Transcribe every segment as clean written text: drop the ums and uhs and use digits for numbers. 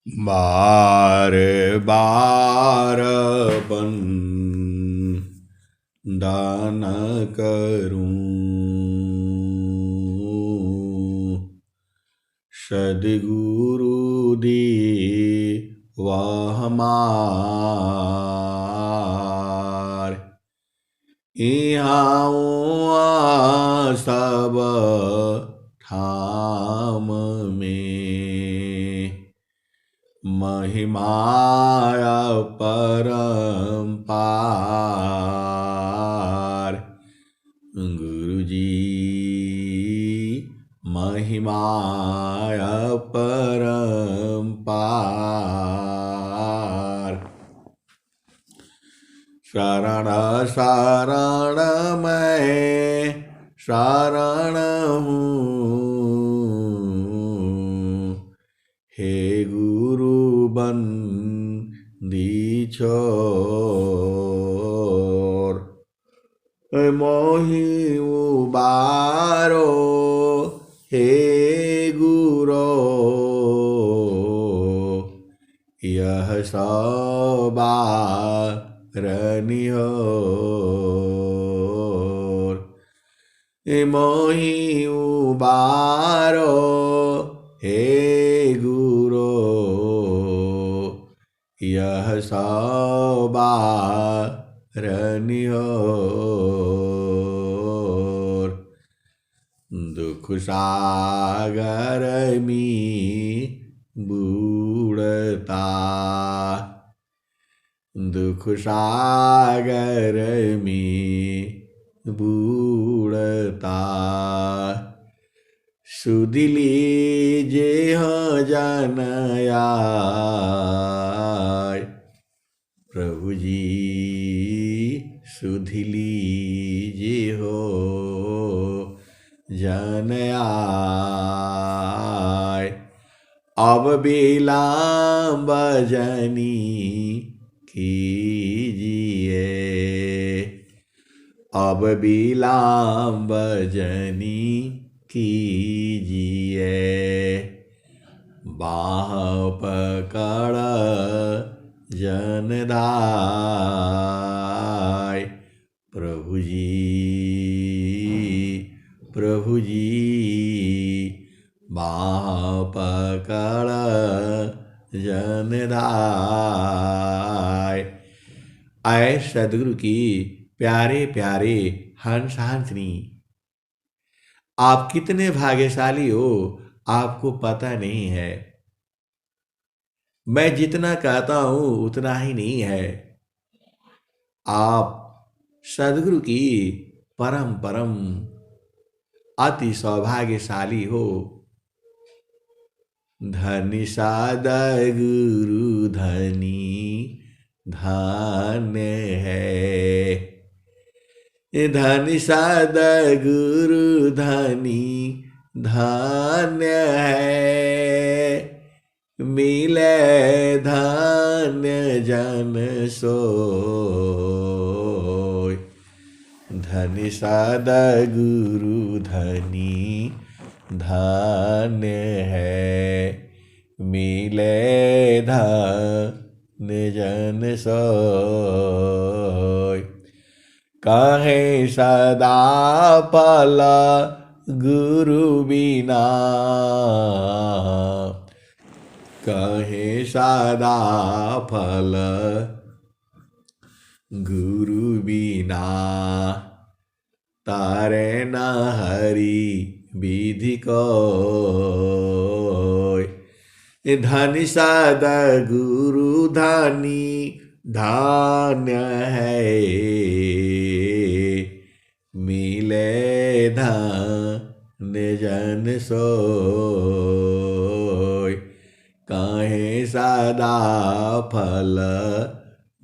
बार बार बंदन करूं, सद्गुरु दी वह हमार। यहाँ सब ठाम में महिमाया परंपार। गुरुजी महिमाया परंपार। शरण शरण मैं शरण हूँ, हे गुरु बंदी छोर। मोहि उबारो हे गुरो, यह सबारनिहोर। मोहि उबारो हे गुरो, यह सबारनिहोर। दुख सागर में बूढ़ता, दुख सागर में बूढ़ता। सुध लीजे हो जनया, प्रभु जी सुध लीजे हो जनया। अब विलंब जनी कीजिए, अब विलंब जनी कीजिए। बाह पकड़ जनदाय, प्रभु जी बाह पकड़ जनदाय। आए सदगुरु की प्यारे प्यारे हंस हंसनी, आप कितने भाग्यशाली हो आपको पता नहीं है। मैं जितना कहता हूं उतना ही नहीं है। आप सदगुरु की परम परम अति सौभाग्यशाली हो। धनी सद्गुरु धनी धन्य है, धनी सद्गुरु धनी धन्य है। मिले धन्य जन सोय, धनी सद्गुरु धनी धन्य है। मिले धन्य जन सोय। कहे सदा फल गुरु बिना, कहे सदा फल गुरु बिना। तारे न हरि विधि कोय, धनी सद्गुरु धनी धन्य है। मिले धन्य जन सोय, कहे सदा फल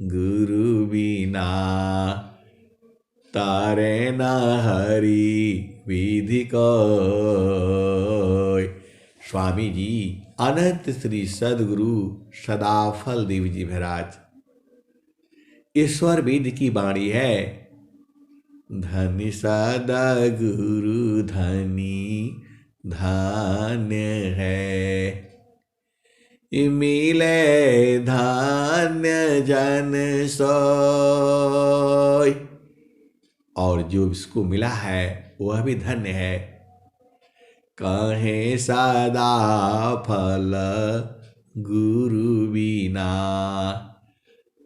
गुरु बिना। तारे न हरि विधि कोय। स्वामी जी अनंत श्री सद्गुरु सदाफल देव जी महाराज, ईश्वर वेद की वाणी है। धनी सद्गुरु धनी धन्य है, मिले धान्य जन सोय। और जो इसको मिला है वह भी धन्य है। कहे सदा फल गुरु बिना,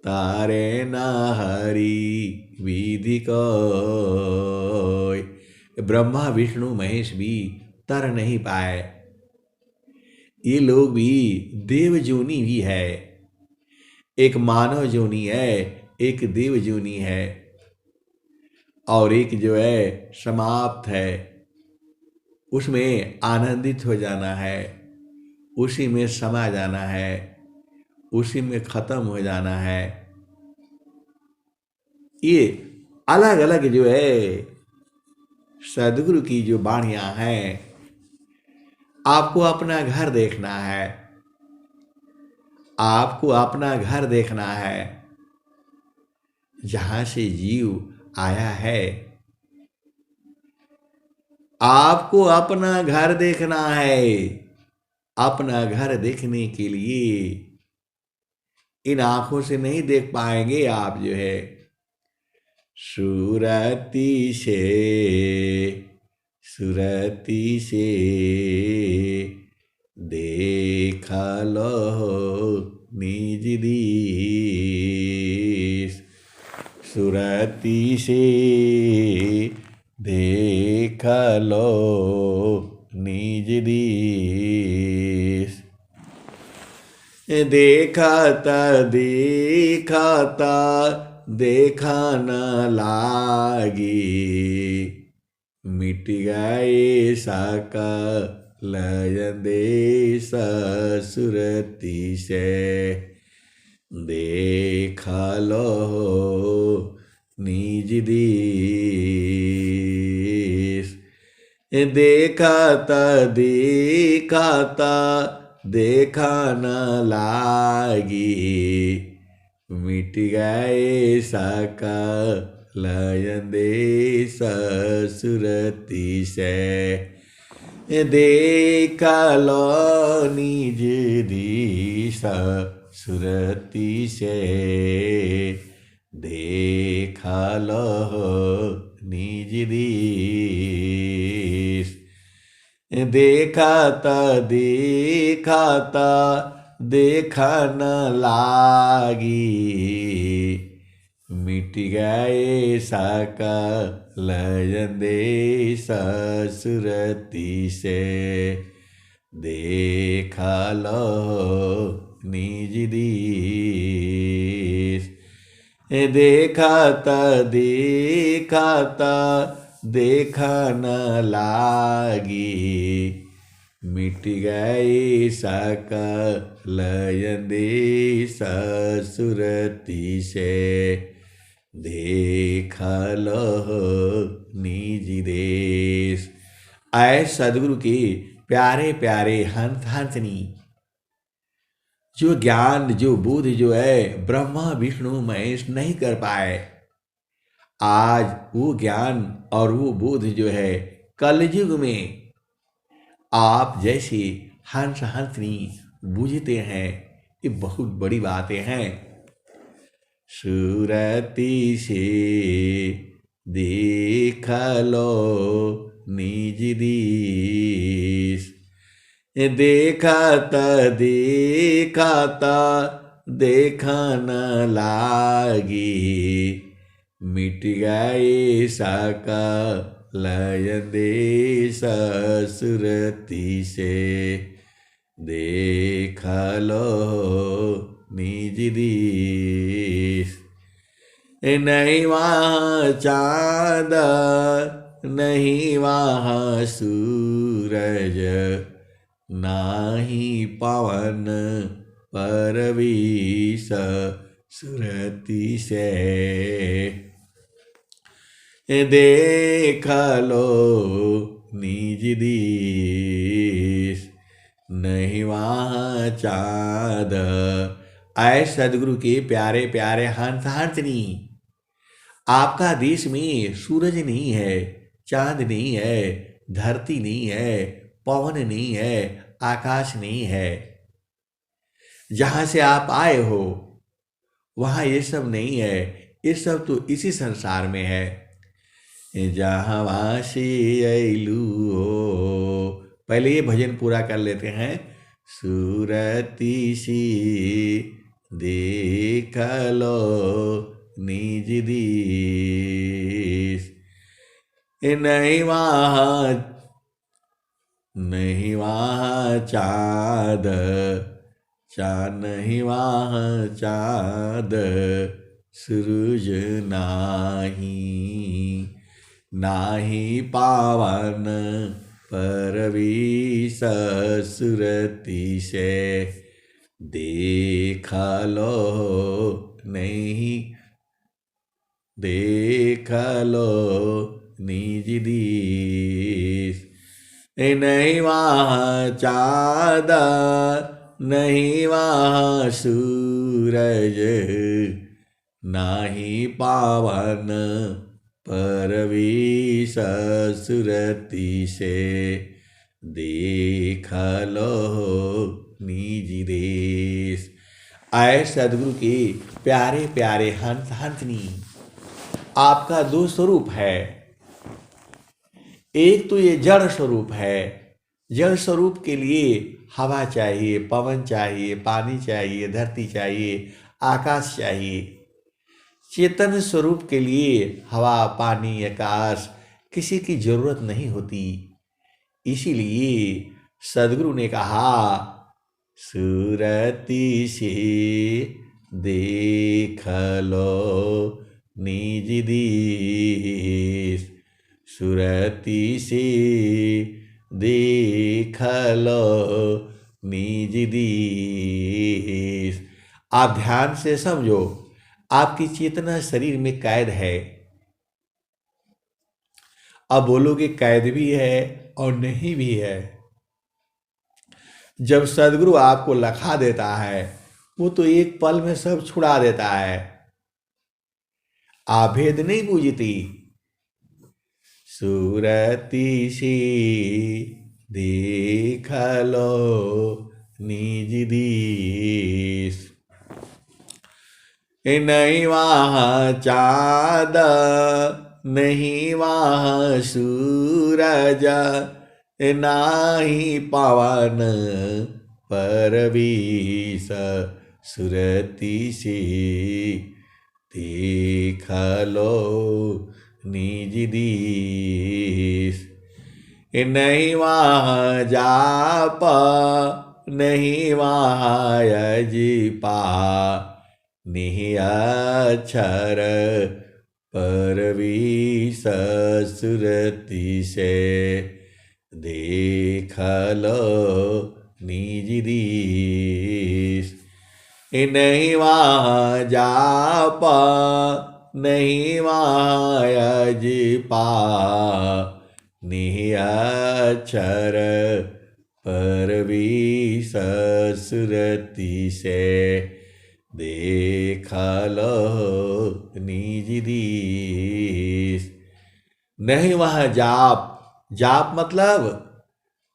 तारे न हरि विधि कोय। ब्रह्मा विष्णु महेश भी तर नहीं पाए। ये लोग भी देव जोनी भी है। एक मानव जोनी है, एक देव जोनी है, और एक जो है समाप्त है। उसमें आनंदित हो जाना है, उसी में समा जाना है, उसी में खत्म हो जाना है। ये अलग अलग जो है सदगुरु की जो वाणियां हैं। आपको अपना घर देखना है, आपको अपना घर देखना है जहां से जीव आया है। आपको अपना घर देखना है। अपना घर देखने के लिए इन आंखों से नहीं देख पाएंगे आप जो है। सुरती से देख लो निज दीस। सुरती से देख लो निज दीस। देखता देखा न लागी, मिट गए सकल देश सुरती से। देख लो निज दीस। देखता देखा न लागी, मिट गए सकल देश सुरती से। देख लो निज दीस सुरती से। देख लो निज दीस। देखता देखा न लागी, मिट गए सकल देश सुरती से। देख लो निज दीस। देखता देखा न लागी, मिट गए सकल देश सुरती से। देख लो निज देश। आए सदगुरु के प्यारे प्यारे हंस हंसनी। जो ज्ञान जो बोध जो है ब्रह्मा विष्णु महेश नहीं कर पाए, आज वो ज्ञान और वो बोध जो है कलयुग में आप जैसे हंस हंसनी बूझते हैं। ये बहुत बड़ी बातें हैं। सुरती से देख लो निज दीस। देखता देखा न लागी, मिट गए सकल देश सुरती से। देख लो निज दीस। नहीं वहाँ चाँद नहीं वहाँ सूरज, नाही पवन परवीश सुरती से। देख लो निज दीस। नहीं वहाँ चाँद। आए सदगुरु के प्यारे प्यारे हंस हंसनी। आपका देश में सूरज नहीं है, चांद नहीं है, धरती नहीं है, पवन नहीं है, आकाश नहीं है। जहाँ से आप आए हो वहाँ ये सब नहीं है, ये सब तो इसी संसार में है। जहाँ वासी अइलू हो, पहले ये भजन पूरा कर लेते हैं। सूरती सी देख लो निज दीस, नहीं वहाँ नहीं वहाँ चाँद, चाँद नहीं वहाँ चाँद, सूरज नाही, नाही पावन परवीश सुरति से देख लो नहीं, देख लो निज दीस, नहीं वहाँ चाँद नहीं वहाँ सूरज, नाही पावन परवीश सुरति से देख लो निज देश। आए सदगुरु के प्यारे प्यारे हंस हंसनी, आपका दो स्वरूप है। एक तो ये जड़ स्वरूप है, जड़ स्वरूप के लिए हवा चाहिए, पवन चाहिए, पानी चाहिए, धरती चाहिए, आकाश चाहिए। चेतन स्वरूप के लिए हवा, पानी, आकाश किसी की जरूरत नहीं होती। इसीलिए सदगुरु ने कहा, सूरति से देख लो निज दीस, सूरति से देख लो निज दीस। आप ध्यान से समझो, आपकी चेतना शरीर में कैद है। अब बोलोगे कैद भी है और नहीं भी है। जब सदगुरु आपको लखा देता है वो तो एक पल में सब छुड़ा देता है। आप भेद नहीं बूझती। सूरति सी देख लो निज दीस, नहीं वहाँ चाँद नहीं वहाँ सूरज, नाही पावन परवीश सुरति से देख लो निज दीस, नहीं वहाँ जाप नहीं वहाँ यजिपा, निहि अक्षर परवीश सुरति से देख लो निज दीस, नहीं वहाँ जाप नहीं वहाँ यजिपा, निहि अक्षर परवीश सुरति से देख लो निज दीस। नहीं वहाँ जाप, जाप मतलब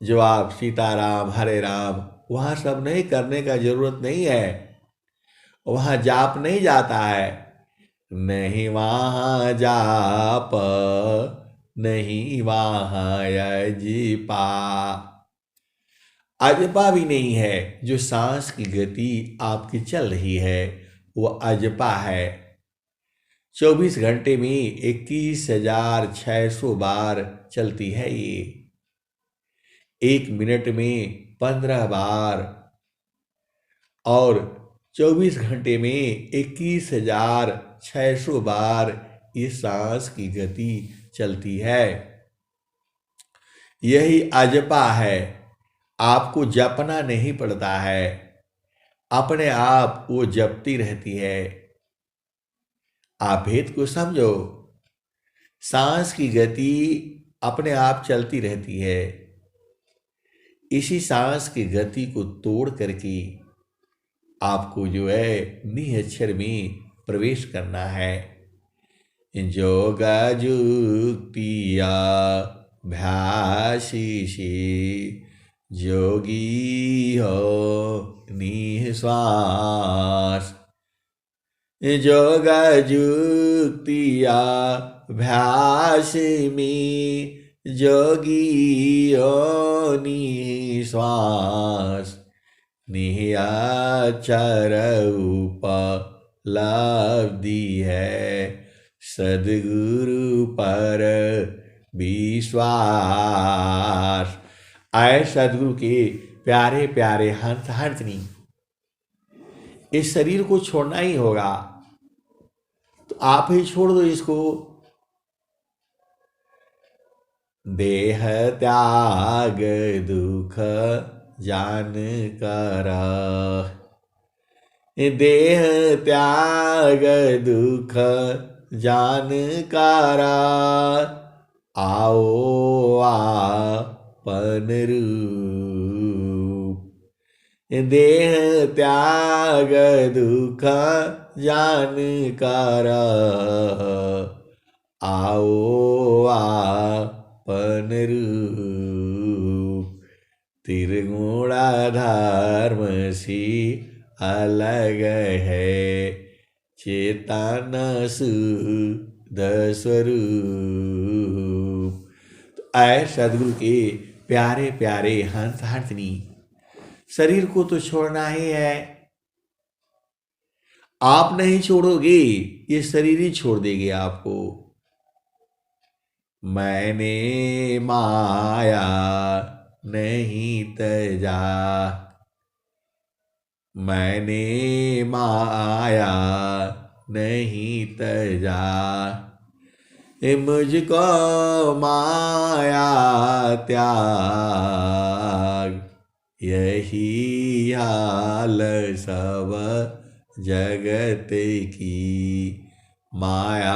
जो आप सीताराम हरे राम, वहाँ सब नहीं करने का जरूरत नहीं है। वहाँ जाप नहीं जाता है। नहीं वहाँ जाप नहीं वहाँ यजिपा, अजपा भी नहीं है। जो सांस की गति आपकी चल रही है वो अजपा है। 24 घंटे में 21,600 बार चलती है ये। 1 मिनट में 15 बार और 24 घंटे में 21,600 बार ये सांस की गति चलती है। यही अजपा है। आपको जपना नहीं पड़ता है, अपने आप वो जपती रहती है। आप भेद को समझो। सांस की गति अपने आप चलती रहती है। इसी सांस की गति को तोड़ करके आपको जो है निःअक्षर में प्रवेश करना है। जोगा जुक्तिया भ्याशिषि जोगी हो निःश्वास। जोग जुक्तिया अभ्यास में जोगी हो निःश्वास। निहाचर उपलब्धि है सद्गुरु पर विश्वास। आए सद्गुरु के प्यारे प्यारे हंस हंसनी, इस शरीर को छोड़ना ही होगा, तो आप ही छोड़ दो इसको। देह त्याग दुख जान कर, देह त्याग दुख जान कर, आओ आपन रूप। देह त्याग दुख जान कर, आओ आपन रूप। त्रिगुणा धर्म सी अलग है चेतन शुद्ध स्वरूप। तो आए सदगुरु के प्यारे प्यारे हंस हंसनी, शरीर को तो छोड़ना ही है। आप नहीं छोड़ोगे, ये शरीर ही छोड़ देगी आपको। मैंने माया नहीं तजा, मैंने माया नहीं तजा। मुझको माया त्याग, यही हाल सब जगत की। माया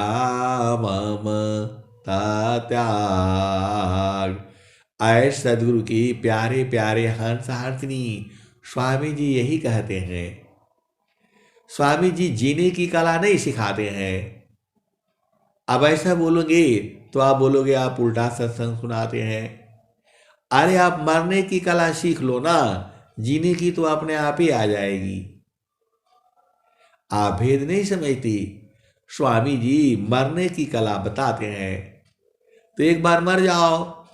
ममता त्याग। आए सदगुरु की प्यारे प्यारे हंस हंसनी, स्वामी जी यही कहते हैं। स्वामी जी जीने की कला नहीं सिखाते हैं। अब ऐसा बोलोगे तो आप बोलोगे आप उल्टा सत्संग सुनाते हैं। अरे आप मरने की कला सीख लो ना, जीने की तो अपने आप ही आ जाएगी। आप भेद नहीं समझती। स्वामी जी मरने की कला बताते हैं। तो एक बार मर जाओ,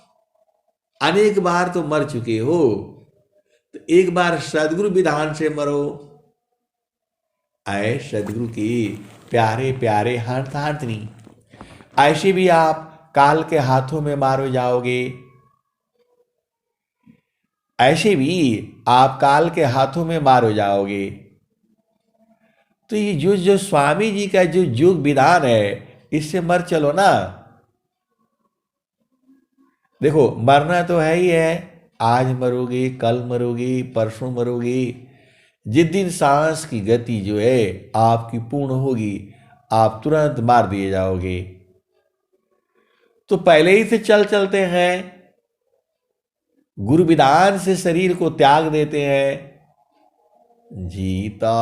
अनेक बार तो मर चुके हो, तो एक बार सदगुरु विधान से मरो। आए सदगुरु की प्यारे प्यारे हंस हंसनी, ऐसे भी आप काल के हाथों में मारो जाओगे। ऐसे भी आप काल के हाथों में मारो जाओगे। तो ये जो स्वामी जी का जो योग विधान है, इससे मर चलो ना। देखो मरना तो है ही है, आज मरोगे, कल मरोगे, परसों मरोगे। जिस दिन सांस की गति जो है आपकी पूर्ण होगी, आप तुरंत मार दिए जाओगे। तो पहले ही से चलते हैं, गुरु विधान से शरीर को त्याग देते हैं। जीता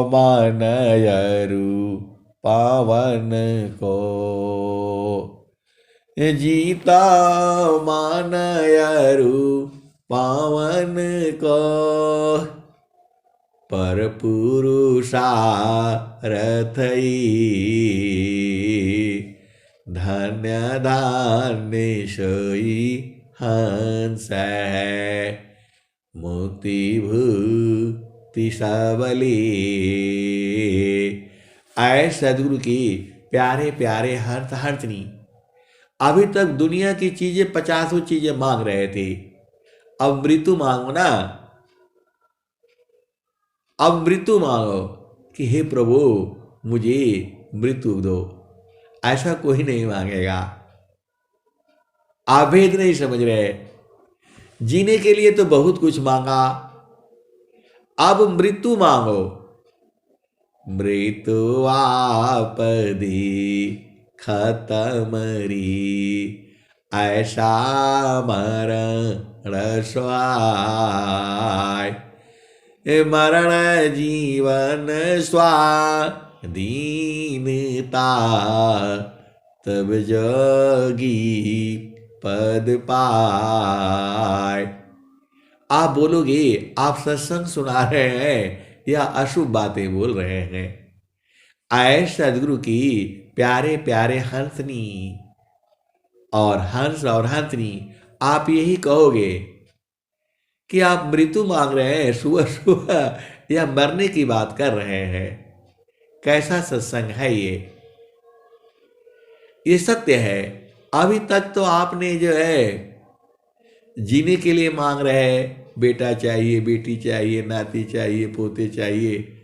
मानयरु पावन को, जीता मानयरु पावन को। पर पुरुषारथई धन्य धान्य सोई हंस है। मुक्ति भूति सबली। आए सदगुरु की प्यारे प्यारे हंस हंसनी, अभी तक दुनिया की चीजें 50 चीजें मांग रहे थे, अब मृत्यु मांगो ना। अब मृत्यु मांगो कि हे प्रभु मुझे मृत्यु दो। ऐसा कोई नहीं मांगेगा। आप भेद नहीं समझ रहे। जीने के लिए तो बहुत कुछ मांगा, अब मृत्यु मांगो। मृत्यु आपदी खत्म री, ऐसा मरण स्वाय। मरण जीवन स्वाधीनता, तब जोगी पद पाय। आप बोलोगे आप सत्संग सुना रहे हैं या अशुभ बातें बोल रहे हैं। आए सदगुरु की प्यारे प्यारे हंसनी और हंस और हंसनी, आप यही कहोगे कि आप मृत्यु मांग रहे हैं सुबह सुबह या मरने की बात कर रहे हैं। कैसा सत्संग है ये सत्य है। अभी तक तो आपने जो है जीने के लिए मांग रहे हैं, बेटा चाहिए, बेटी चाहिए, नाती चाहिए, पोते चाहिए,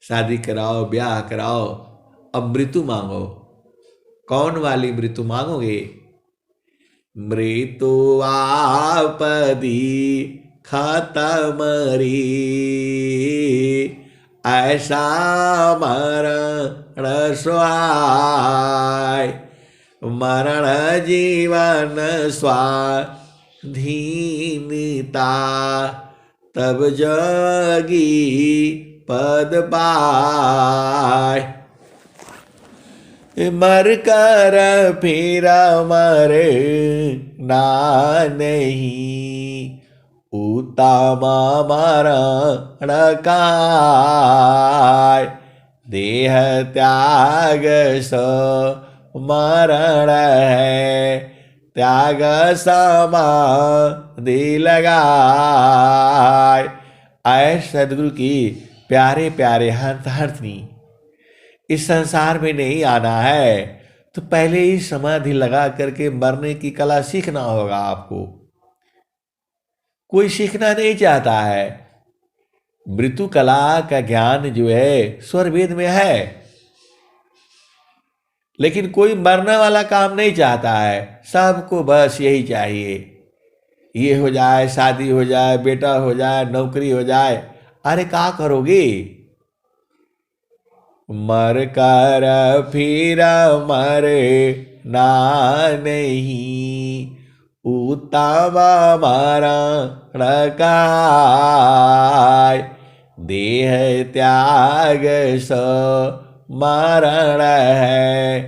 शादी कराओ, ब्याह कराओ। अब मृत्यु मांगो। कौन वाली मृत्यु मांगोगे? मृत्यु आपदी खत्म री, ऐसा मरण स्वाय, मरण जीवन स्वाधीनता, तब जगी पद पाय। मर कर फिर मरे ना नहीं, उत्तम मरण काय, देह त्याग स मरण है, त्याग समाधि लगाए। आए सदगुरु की प्यारे प्यारे हंसनी, इस संसार में नहीं आना है तो पहले ही समाधि लगा करके मरने की कला सीखना होगा आपको। कोई सीखना नहीं चाहता है। मृत्यु कला का ज्ञान जो है स्वर वेद में है, लेकिन कोई मरने वाला काम नहीं चाहता है। सबको बस यही चाहिए, ये हो जाए, शादी हो जाए, बेटा हो जाए, नौकरी हो जाए। अरे क्या करोगे? मर कर फिर मरे ना नहीं, उत्तम मरण काय, देह त्याग स मरण है,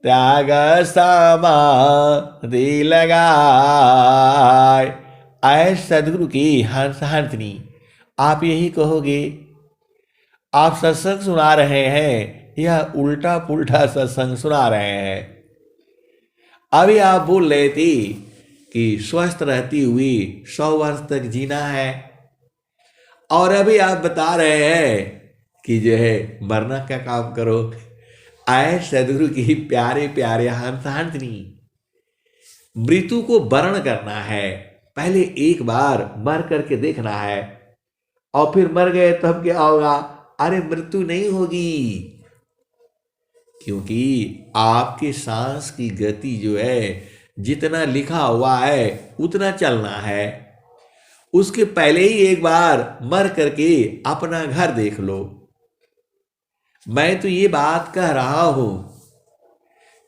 त्याग समाधि लगाए। आए सदगुरु की हंसनी, आप यही कहोगे आप सत्संग सुना रहे हैं या उल्टा पुल्टा सत्संग सुना रहे हैं। अभी आप बोल रहे थे कि स्वस्थ रहती हुई 100 वर्ष तक जीना है, और अभी आप बता रहे हैं कि जो है मरना का काम करो। आए सदगुरु की प्यारे प्यारे हंसनी, मृत्यु को वर्ण करना है। पहले एक बार मर करके देखना है, और फिर मर गए तब क्या होगा? अरे मृत्यु नहीं होगी, क्योंकि आपके सांस की गति जो है जितना लिखा हुआ है उतना चलना है। उसके पहले ही एक बार मर करके अपना घर देख लो। मैं तो ये बात कह रहा हूं,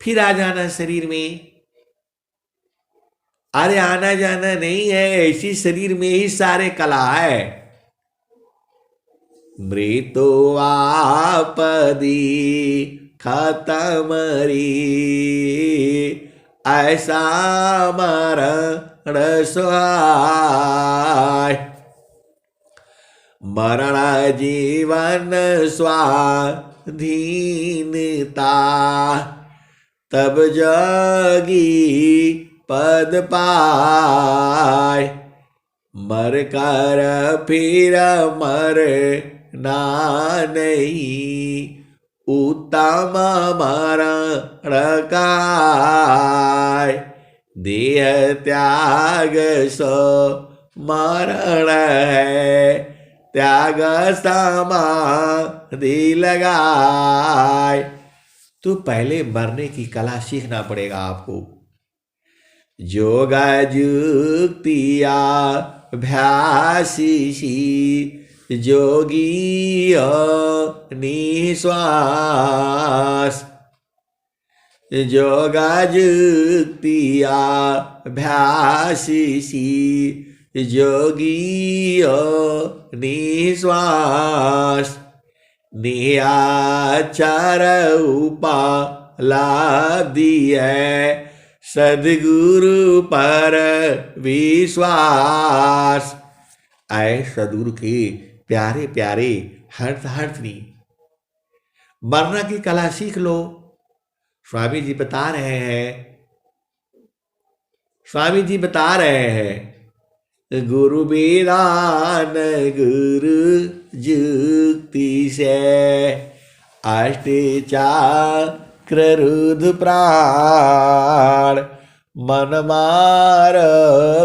फिर आ जाना शरीर में। अरे आना जाना नहीं है, इसी शरीर में ही सारे कला है। मृत्यु आपदी खत्म री, ऐसा मरण स्वाय, मरण जीवन स्वाधीनता, तब जगी पद पाय। मर कर फिर मर ना नहीं, उत्तम मरण काय, देह त्याग सो मरण है, त्याग समाधि लगाए। तो पहले मरने की कला सीखना पड़ेगा आपको। योगा जुक्तिया अभ्यासी जोगी निश्वास, योगा जुक्तिया अभ्यासी जोगी निश्वास, नियाचार उपलब्धि है, सद्गुरु पर विश्वास। आए सदगुरु के प्यारे प्यारे हर्ष हर्षनी, मरना की कला सीख लो। स्वामी जी बता रहे हैं, स्वामी जी बता रहे हैं, गुरु विदान गुरु जुक्ति से अष्टचक्र रुद्र प्राण, मन मार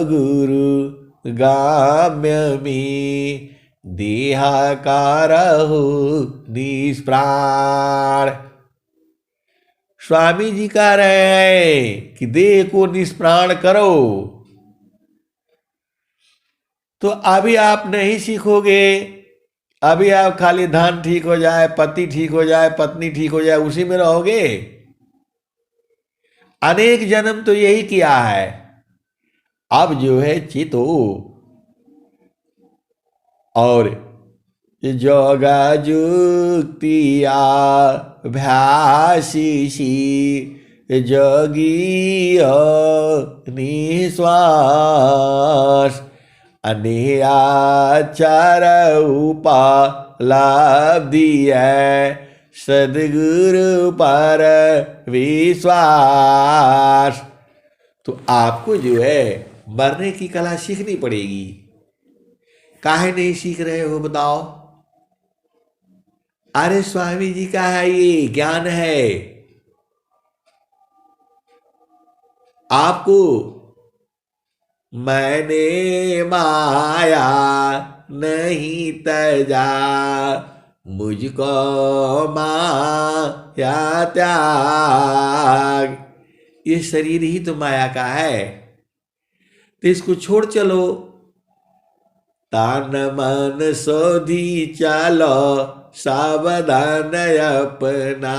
गुरु गाम्य में देहाकारहु निष्प्राण। स्वामी जी कह रहे हैं कि देह को निष्प्राण करो। तो अभी आप नहीं सीखोगे, अभी आप खाली धन ठीक हो जाए, पति ठीक हो जाए, पत्नी ठीक हो जाए, उसी में रहोगे। अनेक जन्म तो यही किया है। अब जो है चितो और जोगा जुक्तिया भ्यासी जोगी निश्वास, अनेयाचार उपलब्धि है सदगुरु पर विश्वास। तो आपको जो है मरने की कला सीखनी पड़ेगी। काहे नहीं सीख रहे हो बताओ? अरे स्वामी जी का है, ये ज्ञान है। आपको मैंने माया नहीं तजा, मुझको माया त्याग। ये शरीर ही तो माया का है, तो इसको छोड़ चलो। तान मन सोधी चलो सावधान अपना,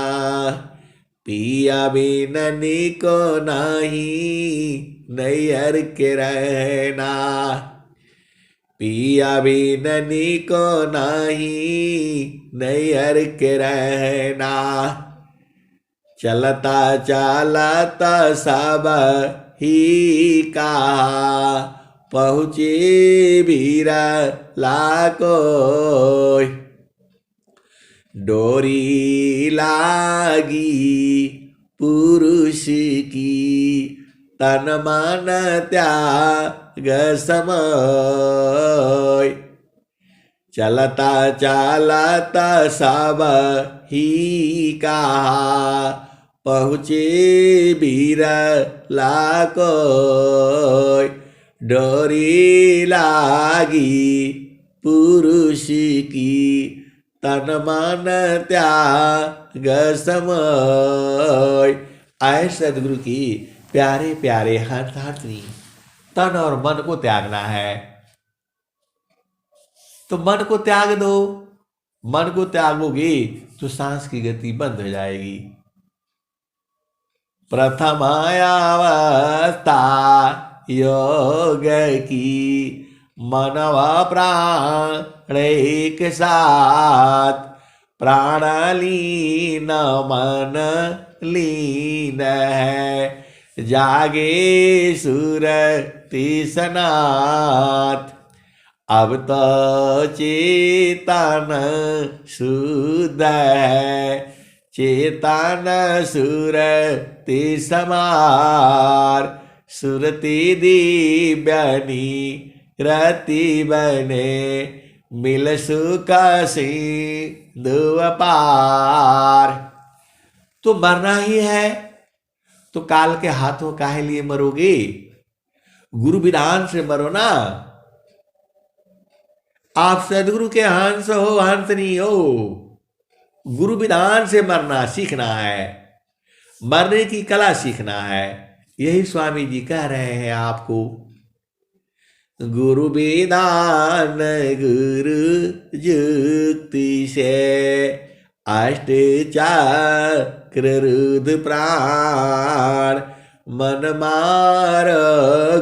पिया बिन निको नहीं नैयर के रहना, पिया बिन निको नहीं नैयर के रहना। चलता चलता सब ही कहा, पहुँचे बीरा लाको, डोरी लागी पुरुष की तन मन त्याग समय। चलता चलता सब ही कहा, पहुँचे बीर लाको, डोरी लागी पुरुष की तन मन त्याग समय। आए सदगुरु की प्यारे प्यारे हंसनी, तन और मन को त्यागना है। तो मन को त्याग दो। मन को त्यागोगे तो सांस की गति बंद हो जाएगी। प्रथम अवस्था योग की, मनवा प्राण एक साथ, प्राण लीन मन लीन है, जागे सुरति सनाथ। अब तो चेतन शुद्ध है, चेतन सुरति समार, सुरति दिव्यनी रति बने, मिल सुख सिंधु पार। तो मरना ही है, तो काल के हाथों काहे लिए मरोगे? गुरु विधान से मरो ना। आप सदगुरु के हंस हो, हंस नहीं हो। गुरु विधान से मरना सीखना है, मरने की कला सीखना है। यही स्वामी जी कह रहे हैं आपको। गुरु विधान गुरु जुक्ति से, अष्ट चक्र रुद्र प्राण, मन मार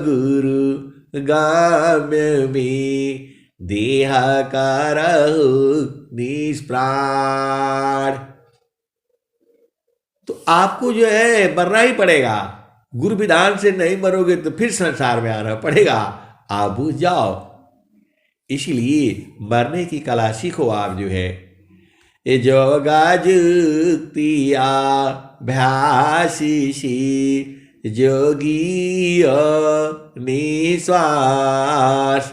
गुरु गाम्य में, देह करहु निष्प्राण। तो आपको जो है मरना ही पड़ेगा। गुरु विधान से नहीं मरोगे तो फिर संसार में आना पड़ेगा। आप बुझ जाओ इसलिए मरने की कला सीखो आप जो है। ये जोगा जुक्तिया भ्यासीसी जोगी निश्वास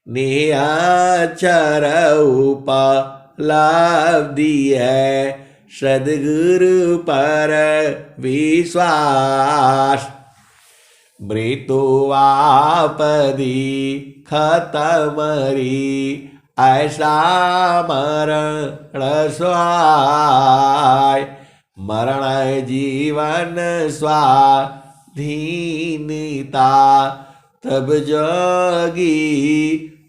निचर उपलब्धि है सद्गुरु पर विश्वास। मृत्युवापदी खतमरी ऐसा मरण स्वाय मरण जीवन स्वाधीनता तब जोगी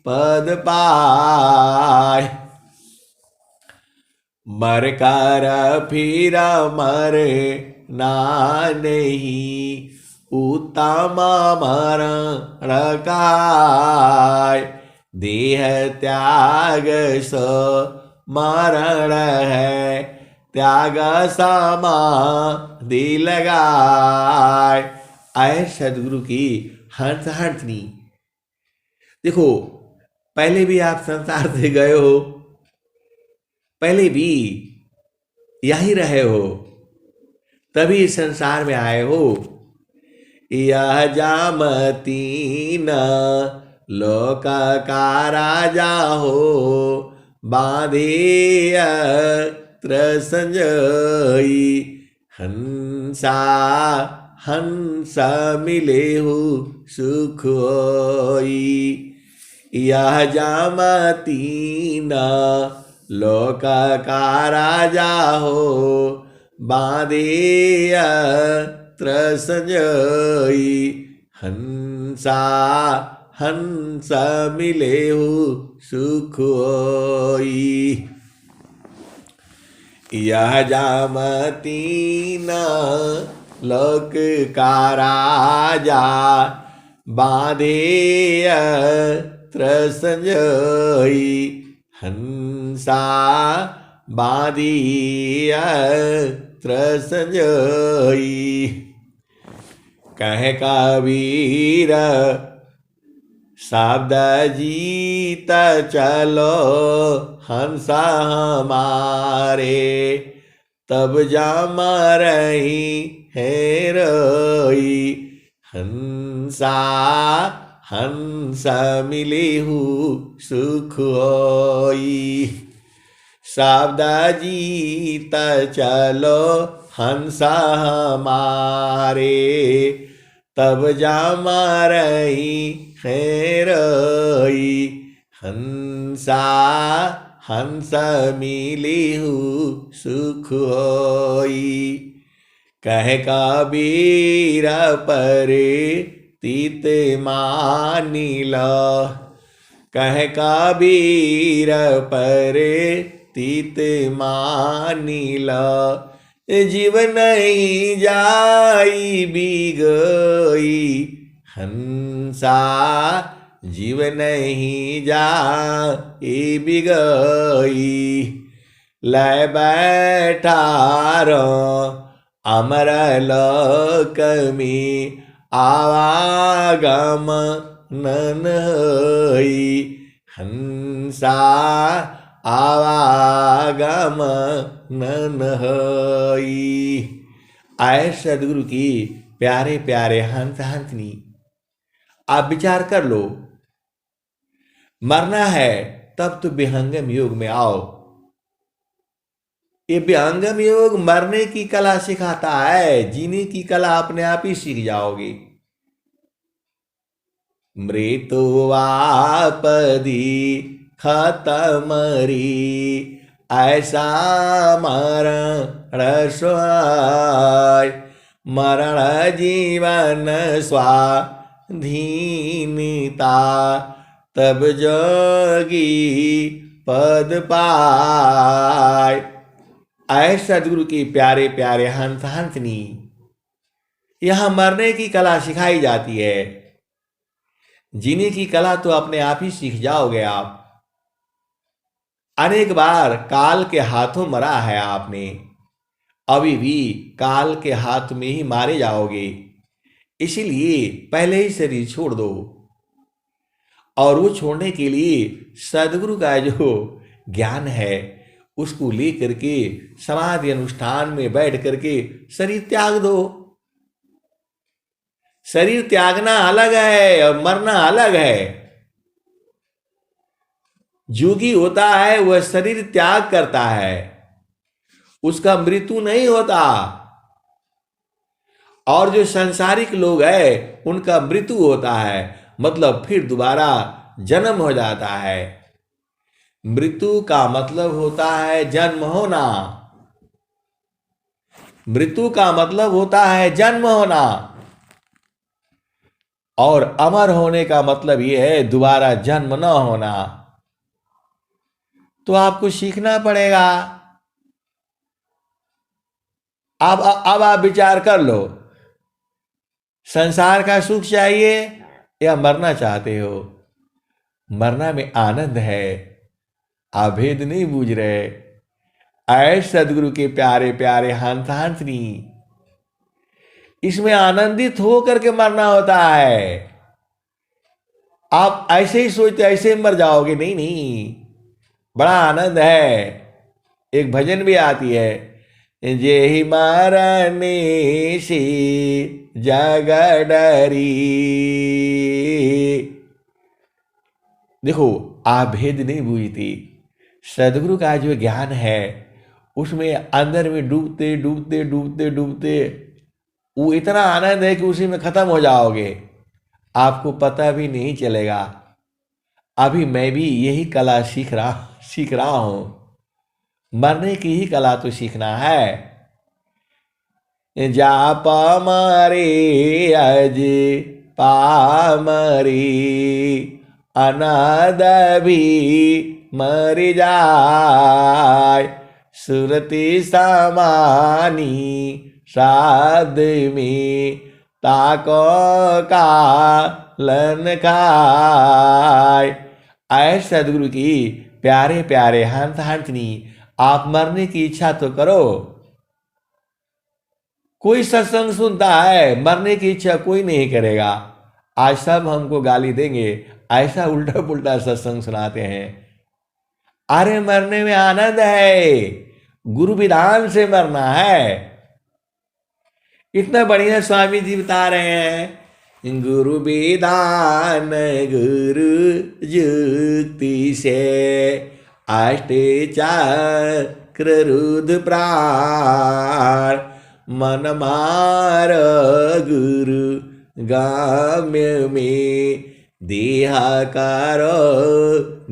पद पाय। मर कर फिर मरे ना नहीं उत्तम मरण काय देह त्याग सो मरण है त्याग समाधि लगाए। आए सदगुरु की हंस हंसनी। देखो पहले भी आप संसार से गए हो, पहले भी यहीं रहे हो, तभी इस संसार में आए हो। यह जामतीन लोक का राजा हो बांधे संजयी हंसा हंस मिले हो सुख होई। यह जामतीन लोक का राजा हो बांधे संजयी हंसा हंस मिले हो सुख होई। यह जामतीन लोक का राजा बांधे संजयी हंसा बांधिया संजयी। कह कबीर शब्द जीत चलो हंसा हमारे तब जाम रही है रोई। हंसा हंस मिले हूँ सुख होई। शब्द जीत चलो हंसा हमारे तब जाम रही है रोई। हंसा हंस मिली हूँ सुख होई। कह कबीर परे तीत मानी लो। कह कबीर परे तीत मानी लो। जीव नहीं जाई बिगई हंसा जीव नहीं जाई बिगई। लय बैठारो अमर लोक में आवागम नन होई। हंसा आवागम नन होई। आए सदगुरु की प्यारे प्यारे हंस हंसनी। आप विचार कर लो, मरना है तब तो विहंगम योग में आओ। ये विहंगम योग मरने की कला सिखाता है, जीने की कला अपने आप ही सीख जाओगे। मृत्युवापदी खतमरी ऐसा मरण स्वाय मरण जीवन स्वाधीनता तब जोगी पद पाय। ऐ सदगुरु की प्यारे प्यारे हंस हंसनी। यहां मरने की कला सिखाई जाती है, जीने की कला तो अपने आप ही सीख जाओगे आप। अनेक बार काल के हाथों मरा है आपने, अभी भी काल के हाथ में ही मारे जाओगे। इसीलिए पहले ही शरीर छोड़ दो और वो छोड़ने के लिए सदगुरु का जो ज्ञान है उसको लेकर के समाधि अनुष्ठान में बैठ करके शरीर त्याग दो। शरीर त्यागना अलग है और मरना अलग है। जोगी होता है वह शरीर त्याग करता है, उसका मृत्यु नहीं होता। और जो सांसारिक लोग हैं उनका मृत्यु होता है, मतलब फिर दोबारा जन्म हो जाता है। मृत्यु का मतलब होता है जन्म होना। मृत्यु का मतलब होता है जन्म होना, और अमर होने का मतलब यह है दोबारा जन्म न होना। तो आपको सीखना पड़ेगा। अब आप विचार कर लो, संसार का सुख चाहिए या मरना चाहते हो? मरना में आनंद है, आप भेद नहीं बूझ रहे। ऐ सदगुरु के प्यारे प्यारे हंस हंसनी, इसमें आनंदित हो करके मरना होता है। आप ऐसे ही सोचते ऐसे ही मर जाओगे, नहीं नहीं, बड़ा आनंद है। एक भजन भी आती है, जे ही मरने सी जग डरी। देखो, आप भेद नहीं बूझती। सदगुरु का जो ज्ञान है उसमें अंदर में डूबते डूबते डूबते डूबते वो इतना आनंद है कि उसी में खत्म हो जाओगे, आपको पता भी नहीं चलेगा। अभी मैं भी यही कला सीख रहा हूं। मरने की ही कला तो सीखना है। जाप मारे अज पामरी, अनाद भी मर जाय। सुरति समानी श्राद्ध में ताको का लन खाय। ऐ सदगुरु की प्यारे प्यारे हंस हंसनी, आप मरने की इच्छा तो करो। कोई सत्संग सुनता है, मरने की इच्छा कोई नहीं करेगा। आज सब हमको गाली देंगे, ऐसा उल्टा पुल्टा सत्संग सुनाते हैं। अरे मरने में आनंद है, गुरु विधान से मरना है। इतना बढ़िया स्वामी जी बता रहे हैं, गुरु विधान गुरु युक्ति से अष्ट चक्र रुद्र प्राण, मन मार गुरु गाम्य में देह करो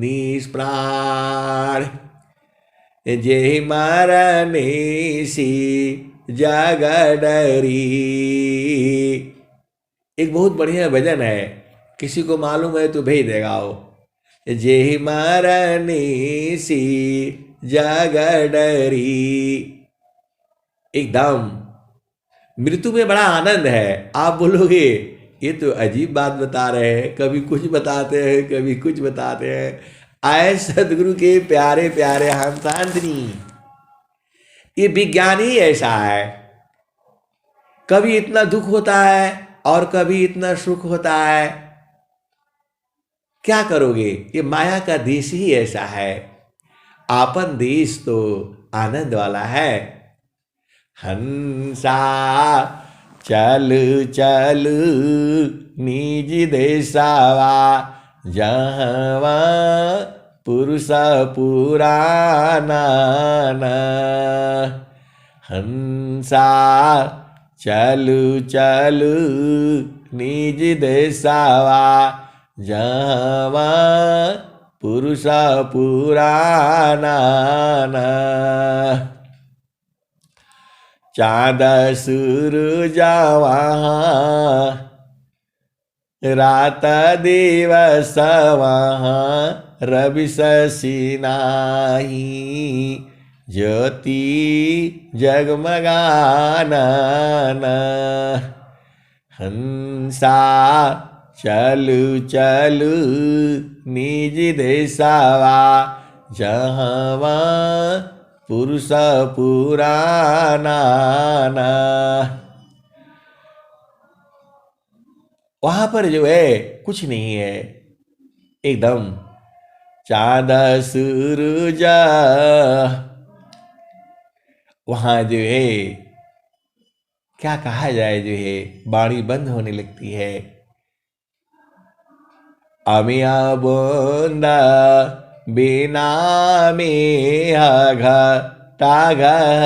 निष्प्राण। जय मरने सी जग डरी। एक बहुत बढ़िया भजन है, किसी को मालूम है तो भेज देगा वो। जय मरने सी जग डरी। एकदम मृत्यु में बड़ा आनंद है। आप बोलोगे ये तो अजीब बात बता रहे हैं, कभी कुछ बताते हैं कभी कुछ बताते हैं। आए सदगुरु के प्यारे प्यारे हंसांतनी, ये विज्ञान ही ऐसा है। कभी इतना दुख होता है और कभी इतना सुख होता है। क्या करोगे, ये माया का देश ही ऐसा है। आपन देश तो आनंद वाला है। हंसा चल चल निज देशवा, जहवा पुरुष पुराना। हंसा चलु चलु निज देशवा, जहवा पुरुष पुराना। चाँद सूरजवा रात दिवस वहाँ, रवि शशि नाही, ज्योति जगमगाना। हंसा चलु चलु निज देशवा, जहवा पुरुष पुराना। वहां पर जो है कुछ नहीं है, एकदम चाँद सूरज, वहाँ जो है क्या कहा जाए, जो है वाणी बंद होने लगती है। अमिया बोंदा बिना में घरावी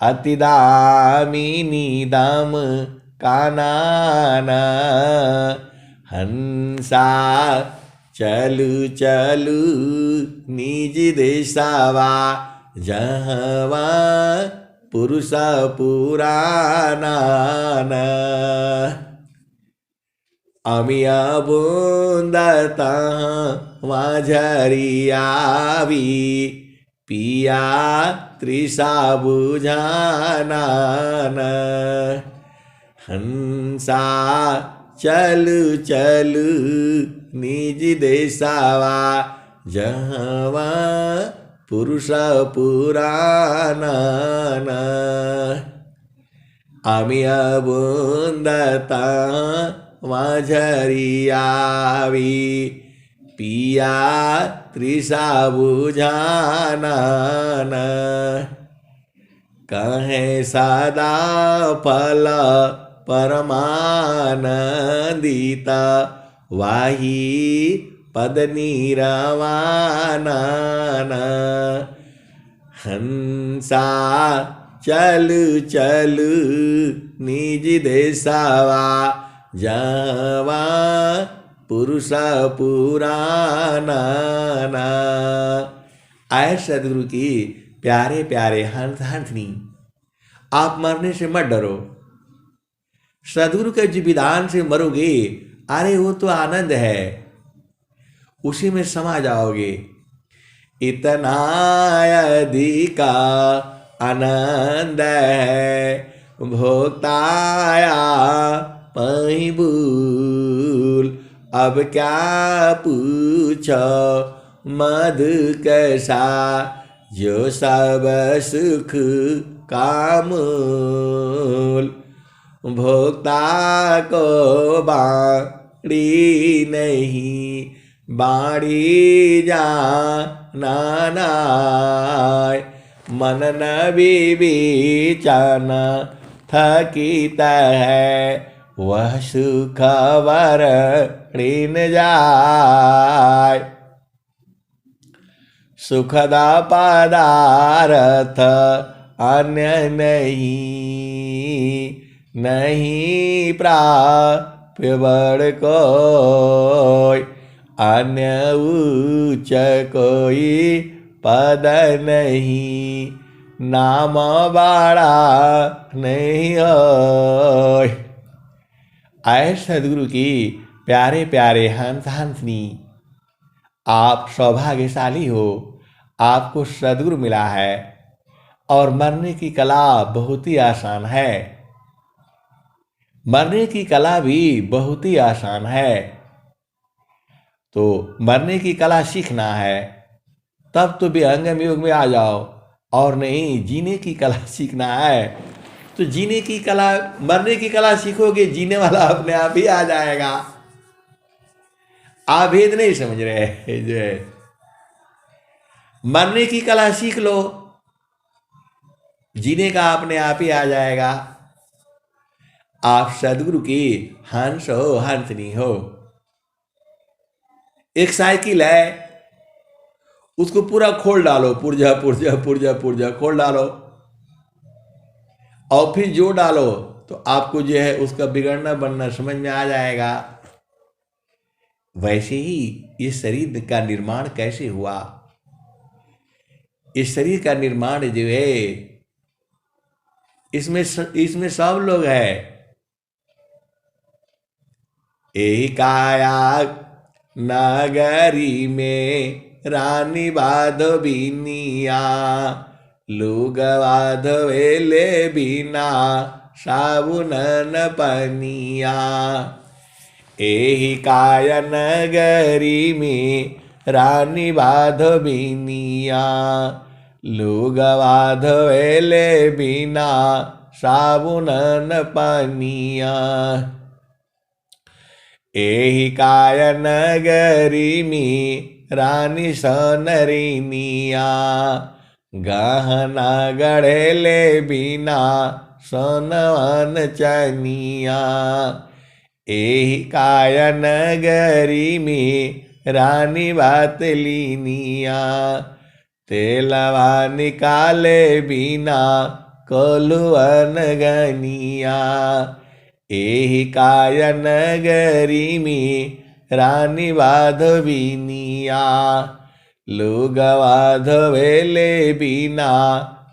अतिदामिनी दम कानाना हंसा चलू चलू निज देशवा जहवा पुरुष पुराना। अमिया बूंदता वाझरियावी पिया त्रिषा बुझाना। हंसा चलू चलू निज देशवा जहवा पुरुष पुराना। अमिया बूंदता वाझरियावी पिया त्रिषा बुझाना। कहे सदा फल परमानंदिता वाही पद निरवाना। हंसा चलू चलू निज देशवा जवा पुरुष पुराना। आए सदगुरु की प्यारे प्यारे हंस हंसनी, आप मरने से मत डरो। सदगुरु के जो विधान से मरोगे, अरे वो तो आनंद है, उसी में समा जाओगे। इतना अधिका आनंद है भोक्ताया पही भूल, अब क्या पूछो मधु कैसा जो सब सुख का मूल। भोक्ता को बाड़ी नहीं बाड़ी जाना नाय, मन न विवेचन थकित है वह सुख वर ऋण जाय। सुखदा पदार्थ अन्य नहीं प्राप्य बड़ कोई, अन्य उच्च कोई पद नहीं नाम बड़ा नहीं होय। आए सदगुरु की प्यारे प्यारे हंस हंसनी, आप सौभाग्यशाली हो, आपको सदगुरु मिला है और मरने की कला बहुत ही आसान है। मरने की कला भी बहुत ही आसान है। तो मरने की कला सीखना है तब तो विहंगम युग में आ जाओ, और नहीं जीने की कला सीखना है तो जीने की कला, मरने की कला सीखोगे, जीने वाला अपने आप ही आ जाएगा। आप भेद नहीं समझ रहे जो है, मरने की कला सीख लो, जीने का अपने आप ही आ जाएगा। आप सदगुरु की हंस हो, हंसनी हो। एक साइकिल है, उसको पूरा खोल डालो, पुर्जा पुर्जा पुर्जा पुर्जा खोल डालो, और फिर जोड़ डालो तो आपको जो है उसका बिगड़ना बनना समझ में आ जाएगा। वैसे ही ये शरीर का निर्माण कैसे हुआ, इस शरीर का निर्माण जो है इसमें सब लोग है। यही काया नगरी में रानी बाधविनिया, लोग बाधवेले बिना साबुन न पनिया। एही काया नगरी में रानी बाधविनिया, लोग बाधवेले बिना साबुन न पनिया। एहि काय नगरी में रानी सनरिनिया, गहना गढ़ेले बिना सोनवन चनिया। एहि काय नगरी में रानी बात लीनिया, तेलवा निकाले बिना कोलुअन गनिया। एहि काय नगरी में रानी बाधविनिया, लुगवा धोवेले बिना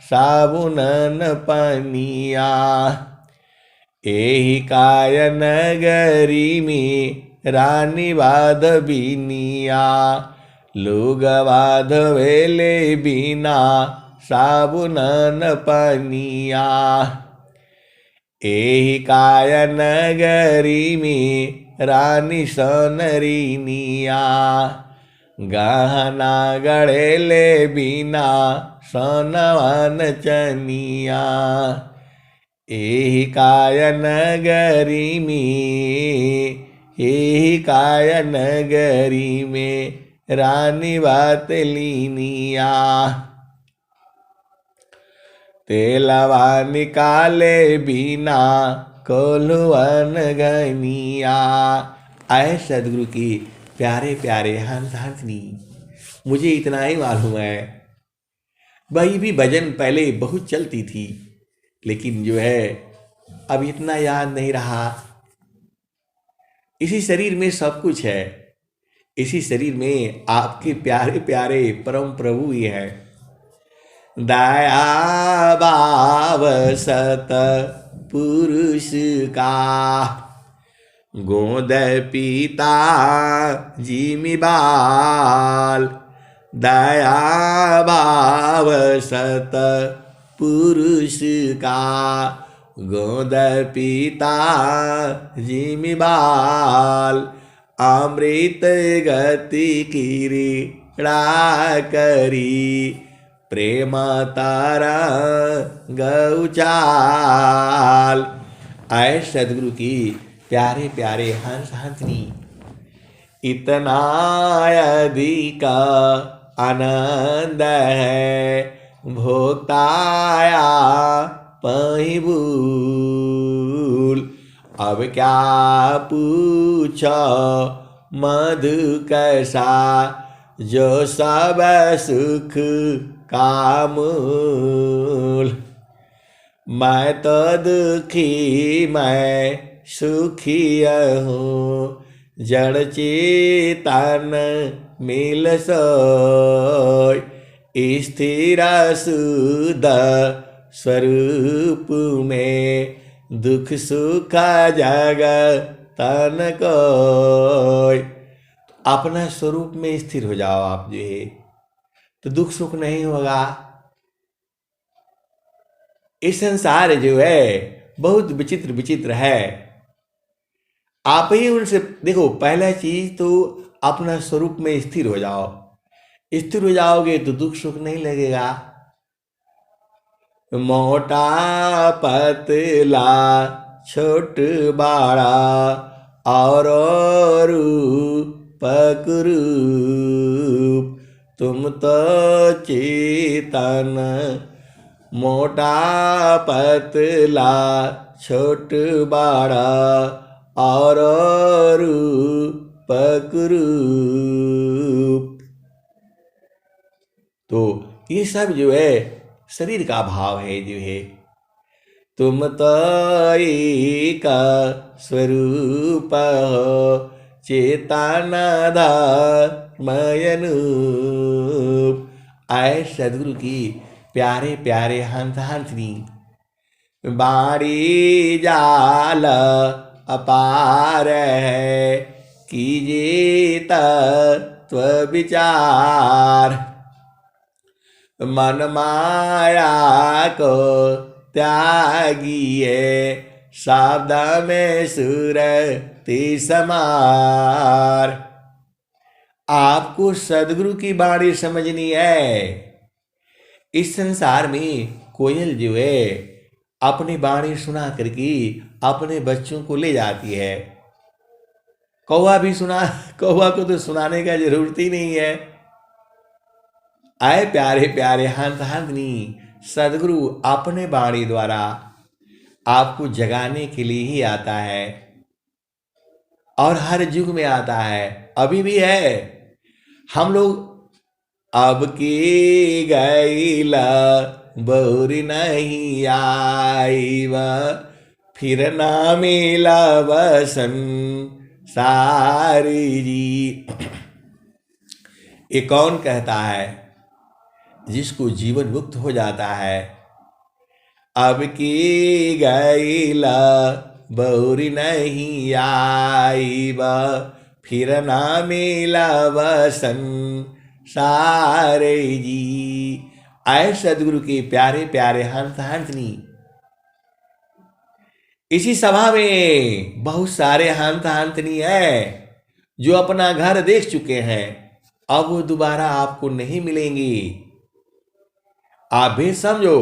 साबुनन पनिया। एहि काय नगरी में रानी बाधविनिया, लुगवा धोवेले बिना साबुनन पनिया। एहि काय नगरी में रानी सनरिनिया, गहना गढ़ेले बिना सोनवन चनिया। एहि काय नगरी में, एहि काय नगरी में रानी बात लीनिया, तेलवा निकाले बिना कोलुअन गनिया। आए सदगुरु की प्यारे प्यारे हंस हंसनी, मुझे इतना ही मालूम है, वही भी भजन पहले बहुत चलती थी, लेकिन जो है अब इतना याद नहीं रहा। इसी शरीर में सब कुछ है, इसी शरीर में आपके प्यारे प्यारे परम प्रभु ही है। दया भाव सत पुरुष का, गोद पिता जिमि बाल। दया भाव सत पुरुष का, गोद पिता जिमि बाल। अमृत गति क्रीड़ा करी, प्रेम तारा गौचाल। आए सदगुरु की प्यारे प्यारे हंस हंसनी, इतना अधिक आनंद है भोक्ताया पही भूल। अब क्या पूछो मधु कैसा, जो सब सुख का मूल। मैं तो दुखी मैं सुखी हूँ, जड़ चेतन मिल सोय। स्थिर शुद्ध स्वरूप में, दुख सुख जग तन कोय। अपना स्वरूप में स्थिर हो जाओ आप जो है, तो दुख सुख नहीं होगा। इस संसार जो है बहुत विचित्र विचित्र है। आप ही उनसे देखो, पहला चीज तो अपना स्वरूप में स्थिर हो जाओ। स्थिर हो जाओगे तो दुख सुख नहीं लगेगा। मोटा पतला छोट बड़ा और रूप रूप, तुम तो चेतन। मोटा पतला छोट बड़ा और रूप रूप। तो ये सब जो है शरीर का भाव है जो है। तुम तो एक स्वरूप हो, चेतनाधर्मयनूप। आए सदगुरु की प्यारे प्यारे हंस हंसनी, बाड़ी जाल अपार है, कीजिए तत्व विचार। मन माया को त्यागिए, शब्द में सुरति समार। आपको सदगुरु की बाणी समझनी है। इस संसार में कोयल जो है अपनी बाणी सुना करके अपने बच्चों को ले जाती है। कौवा भी सुना, कौवा को तो सुनाने का जरूरत ही नहीं है। आए प्यारे प्यारे हंस हंसनी, सदगुरु अपने वाणी द्वारा आपको जगाने के लिए ही आता है और हर युग में आता है, अभी भी है। हम लोग अब की गईला बहुरी नहीं आईब, फिर ना मिला बसन सारी जी। ये कौन कहता है? जिसको जीवन मुक्त हो जाता है। अब की गईला बहुरी नहीं आईब, फिर ना मिला बसन सारे जी। आए सदगुरु के प्यारे प्यारे हंस हंसनी। इसी सभा में बहुत सारे हंस हंसनी है जो अपना घर देख चुके हैं, अब वो दोबारा आपको नहीं मिलेंगी। आप भेद समझो,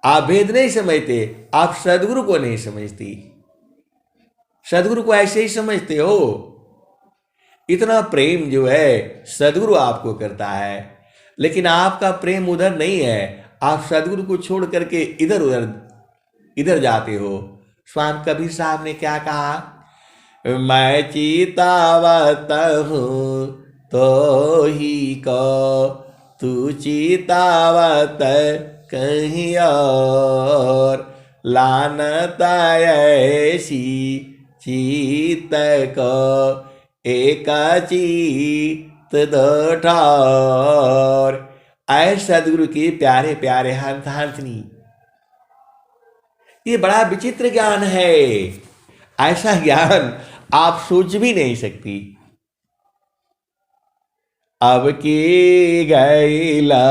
आप भेद नहीं समझते, आप सदगुरु को नहीं समझती, सदगुरु को ऐसे ही समझते हो। इतना प्रेम जो है सदगुरु आपको करता है, लेकिन आपका प्रेम उधर नहीं है, आप सदगुरु को छोड़ करके इधर उधर इधर जाते हो। स्वामी कबीर साहब ने क्या कहा? मैं चीतावत हूँ तो ही को, तू चीतावत कहीं और, लानता ऐसी चीत को एक चीत दो ठार। आए सदगुरु की प्यारे प्यारे हंस हंसनी। ये बड़ा विचित्र ज्ञान है, ऐसा ज्ञान आप सोच भी नहीं सकती। अब की गईला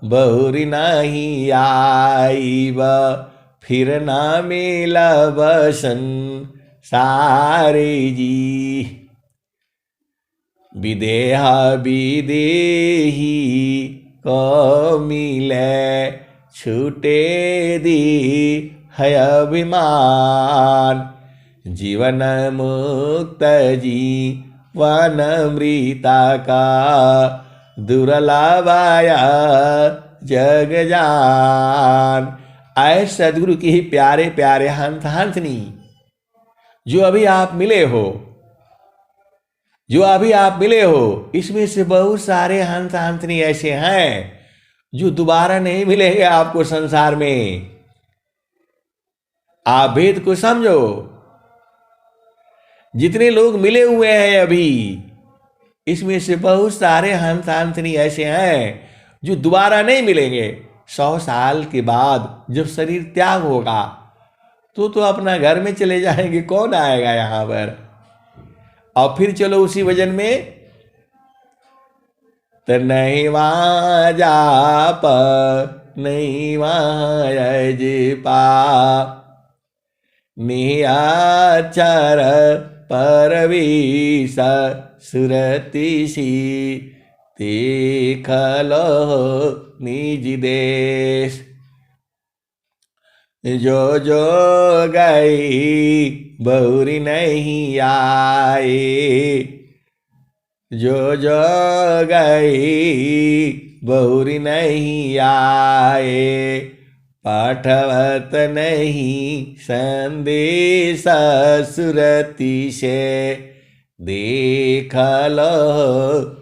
बहुरी नहीं आईब, फिर ना मिला बसन सारे जी। विदेहा विदेही को मिले छूटे दी है अभिमान, जीवन मुक्त जीवन मृता का दुर्लभाया जग जान। आए सदगुरु की प्यारे प्यारे हंस हंसनी। जो अभी आप मिले हो, जो अभी आप मिले हो, इसमें से बहुत सारे हंस हंसनी ऐसे हैं जो दोबारा नहीं मिलेंगे आपको संसार में। आप भेद को समझो। जितने लोग मिले हुए हैं अभी, इसमें से बहुत सारे हंस हंसनी ऐसे हैं जो दोबारा नहीं मिलेंगे। 100 साल के बाद जब शरीर त्याग होगा तो अपना घर में चले जाएंगे, कौन आएगा यहां पर। और फिर चलो उसी वजन में, तो नहीं वहां जाप नहीं वहां पा, नियाचर परवीस सुरतिशी, देख लो निज देश। जो जो गई बहुरी नहीं आए, जो जो गई बहुरी नहीं आए, पाठवत नहीं संदेश सुरति से, देख लो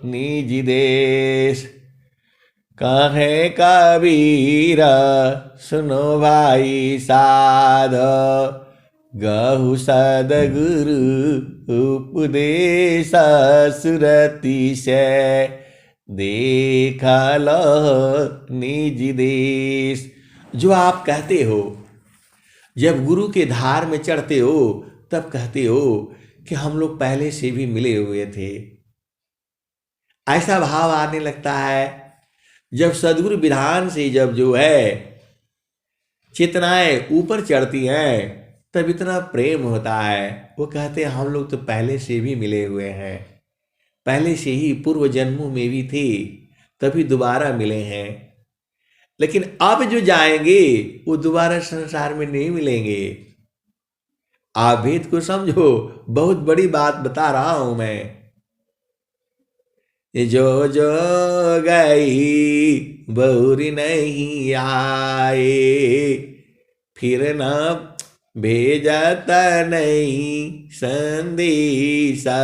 निज देश। कहे कबीर सुनो भाई साध, गहु सदगुरु उपदेश सुरति से, देख लो निज देश। जो आप कहते हो, जब गुरु के धार में चढ़ते हो तब कहते हो कि हम लोग पहले से भी मिले हुए थे। ऐसा भाव आने लगता है जब सदगुरु विधान से जब जो है चेतनाएं ऊपर चढ़ती हैं, तब इतना प्रेम होता है। वो कहते हैं हम लोग तो पहले से भी मिले हुए हैं, पहले से ही पूर्व जन्मों में भी थे, तभी दोबारा मिले हैं। लेकिन अब जो जाएंगे वो दोबारा संसार में नहीं मिलेंगे। आप भेद को समझो, बहुत बड़ी बात बता रहा हूं मैं। जो जो गई बहुरी नहीं आए, फिर न भेजत नहीं संदेशा,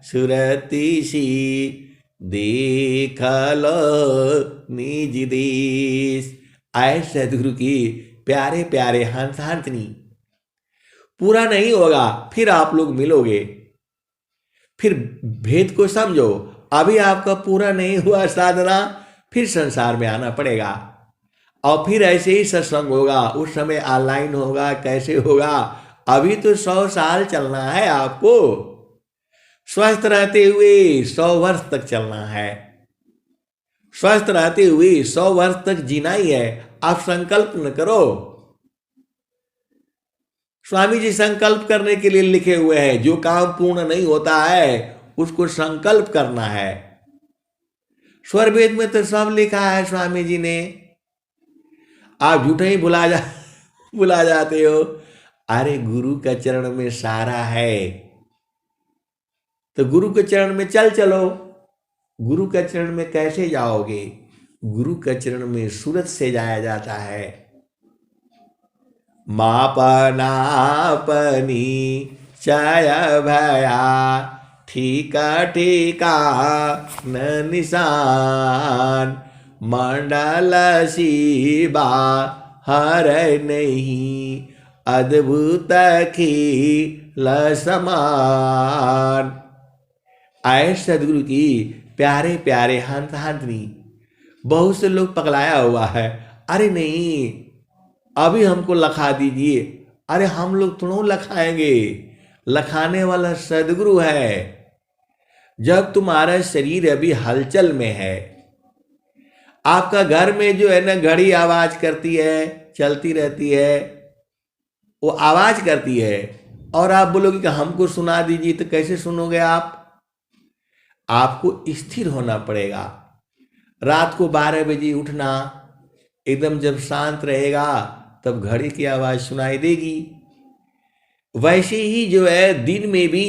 सुरति सी देख लो निज देश। आए सदगुरु की प्यारे प्यारे हंस हंसनी, पूरा नहीं होगा, फिर आप लोग मिलोगे, फिर भेद को समझो। अभी आपका पूरा नहीं हुआ साधना, फिर संसार में आना पड़ेगा, और फिर ऐसे ही सत्संग होगा। उस समय ऑनलाइन होगा, कैसे होगा? अभी तो 100 साल चलना है आपको, स्वस्थ रहते हुए 100 वर्ष तक चलना है। स्वस्थ रहते हुए 100 वर्ष तक जीना ही है। आप संकल्प न करो। स्वामी जी संकल्प करने के लिए लिखे हुए हैं, जो काम पूर्ण नहीं होता है उसको संकल्प करना है। स्वर वेद में तो सब लिखा है स्वामी जी ने, आप झूठे ही भुला जाते हो। अरे गुरु का चरण में सारा है, तो गुरु के चरण में चलो। गुरु के चरण में कैसे जाओगे? गुरु के चरण में सूरत से जाया जाता है। मापनापनी चय भया, ठीका ठीका न निशान, मंडल शिवा हर नहीं, अद्भुत खिल समान। आए सदगुरु की प्यारे प्यारे हंस हंसनी। बहुत से लोग पगलाया हुआ है, अरे नहीं अभी हमको लखा दीजिए। अरे हम लोग थोड़ा लखाएंगे, लखाने वाला सदगुरु है। जब तुम्हारा शरीर अभी हलचल में है, आपका घर में जो है ना घड़ी आवाज करती है, चलती रहती है, वो आवाज करती है, और आप बोलोगे कि हमको सुना दीजिए, तो कैसे सुनोगे आप? आपको स्थिर होना पड़ेगा। रात को 12 बजे उठना, एकदम जब शांत रहेगा तब घड़ी की आवाज सुनाई देगी। वैसे ही जो है दिन में भी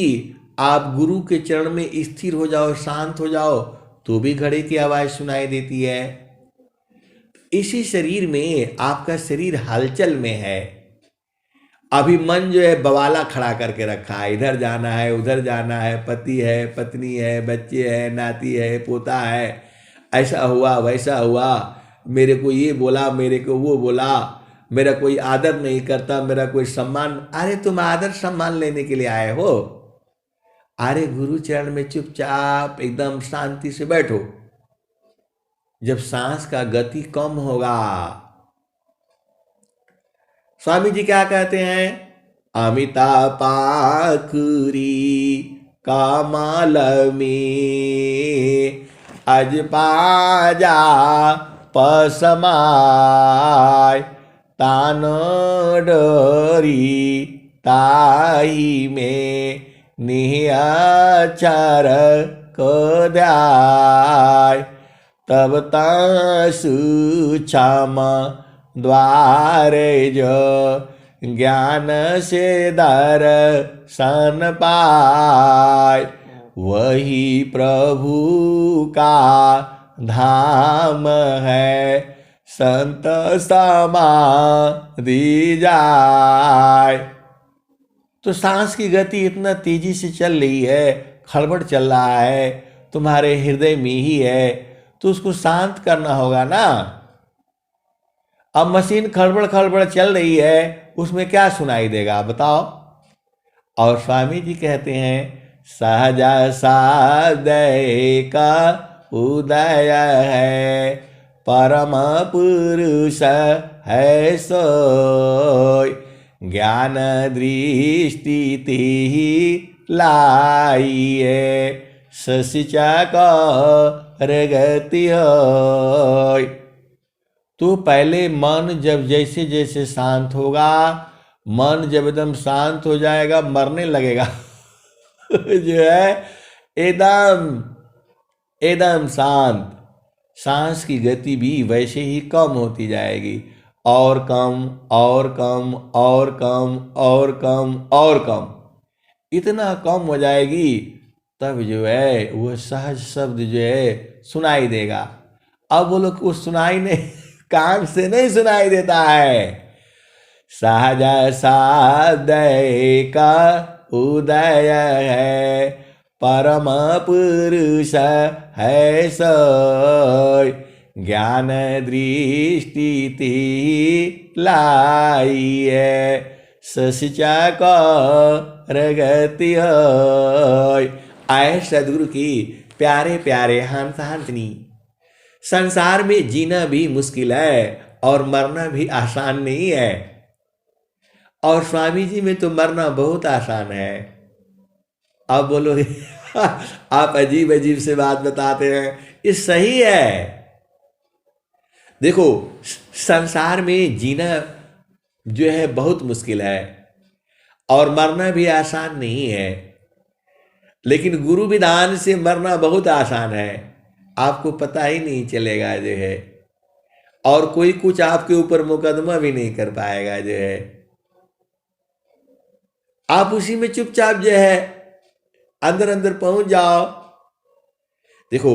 आप गुरु के चरण में स्थिर हो जाओ, शांत हो जाओ, तो भी घड़ी की आवाज सुनाई देती है। इसी शरीर में आपका शरीर हलचल में है। अभी मन जो है बवाला खड़ा करके रखा है, इधर जाना है, उधर जाना है, पति है, पत्नी है, बच्चे हैं, नाती है, पोता है, ऐसा हुआ वैसा हुआ, मेरे को ये बोला, मेरे को वो बोला, मेरा कोई आदर नहीं करता, मेरा कोई सम्मान। अरे तुम आदर सम्मान लेने के लिए आए हो? अरे गुरु चरण में चुपचाप एकदम शांति से बैठो। जब सांस का गति कम होगा, स्वामी जी क्या कहते हैं? अमिता पाखुरी कामाल में, अज पाजा पसमाय, तान डरी ताही में, निहचर को द्याय, तब तसु क्षम द्वारे जो, ज्ञान से दर्शन पाय, वही प्रभु का धाम है, संत समाधि जाय। तो सांस की गति इतना तेजी से चल रही है, खड़बड़ चल रहा है, तुम्हारे हृदय में ही है, तो उसको शांत करना होगा ना। अब मशीन खड़बड़ खड़बड़ चल रही है, उसमें क्या सुनाई देगा बताओ? और स्वामी जी कहते हैं, सहजा सादय का उदय है, परम पुरुष है सोय, ज्ञान दृष्टि ही लाइए, ससिचा गति होय। तो पहले मन जब जैसे जैसे शांत होगा, मन जब एकदम शांत हो जाएगा, मरने लगेगा जो है एकदम एकदम शांत, सांस की गति भी वैसे ही कम होती जाएगी। और कम और कम और कम और कम और कम, इतना कम हो जाएगी तब जो है वो सहज शब्द जो है सुनाई देगा। अब बोलो कि वो सुनाई नहीं, कान से नहीं सुनाई देता है। सहज सादय का उदय है, परम पुरुष है सोय, ज्ञान दृष्टि ती लाइए, सचा को रगति होय। आए सदगुरु की प्यारे प्यारे हंस हंसनी, संसार में जीना भी मुश्किल है और मरना भी आसान नहीं है, और स्वामी जी में तो मरना बहुत आसान है। अब बोलोगे आप अजीब अजीब से बात बताते हैं, ये सही है। देखो, संसार में जीना जो है बहुत मुश्किल है और मरना भी आसान नहीं है, लेकिन गुरु विधान से मरना बहुत आसान है, आपको पता ही नहीं चलेगा जो है, और कोई कुछ आपके ऊपर मुकदमा भी नहीं कर पाएगा जो है। आप उसी में चुपचाप जो है अंदर अंदर पहुंच जाओ। देखो,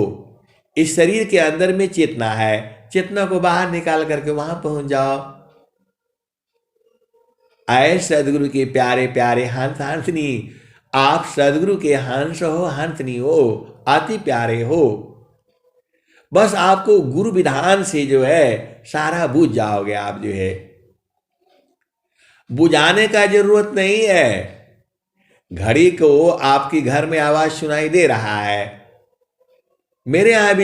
इस शरीर के अंदर में चेतना है, चेतना को बाहर निकाल करके वहां पहुंच जाओ। आए सदगुरु के प्यारे प्यारे हंस हंसनी, आप सदगुरु के हंस हो, हंसनी हो, अति प्यारे हो। बस आपको गुरु विधान से जो है सारा बुझ जाओगे। आप जो है बुझाने का जरूरत नहीं है। घड़ी को आपकी घर में आवाज सुनाई दे रहा है, मेरे यहाँ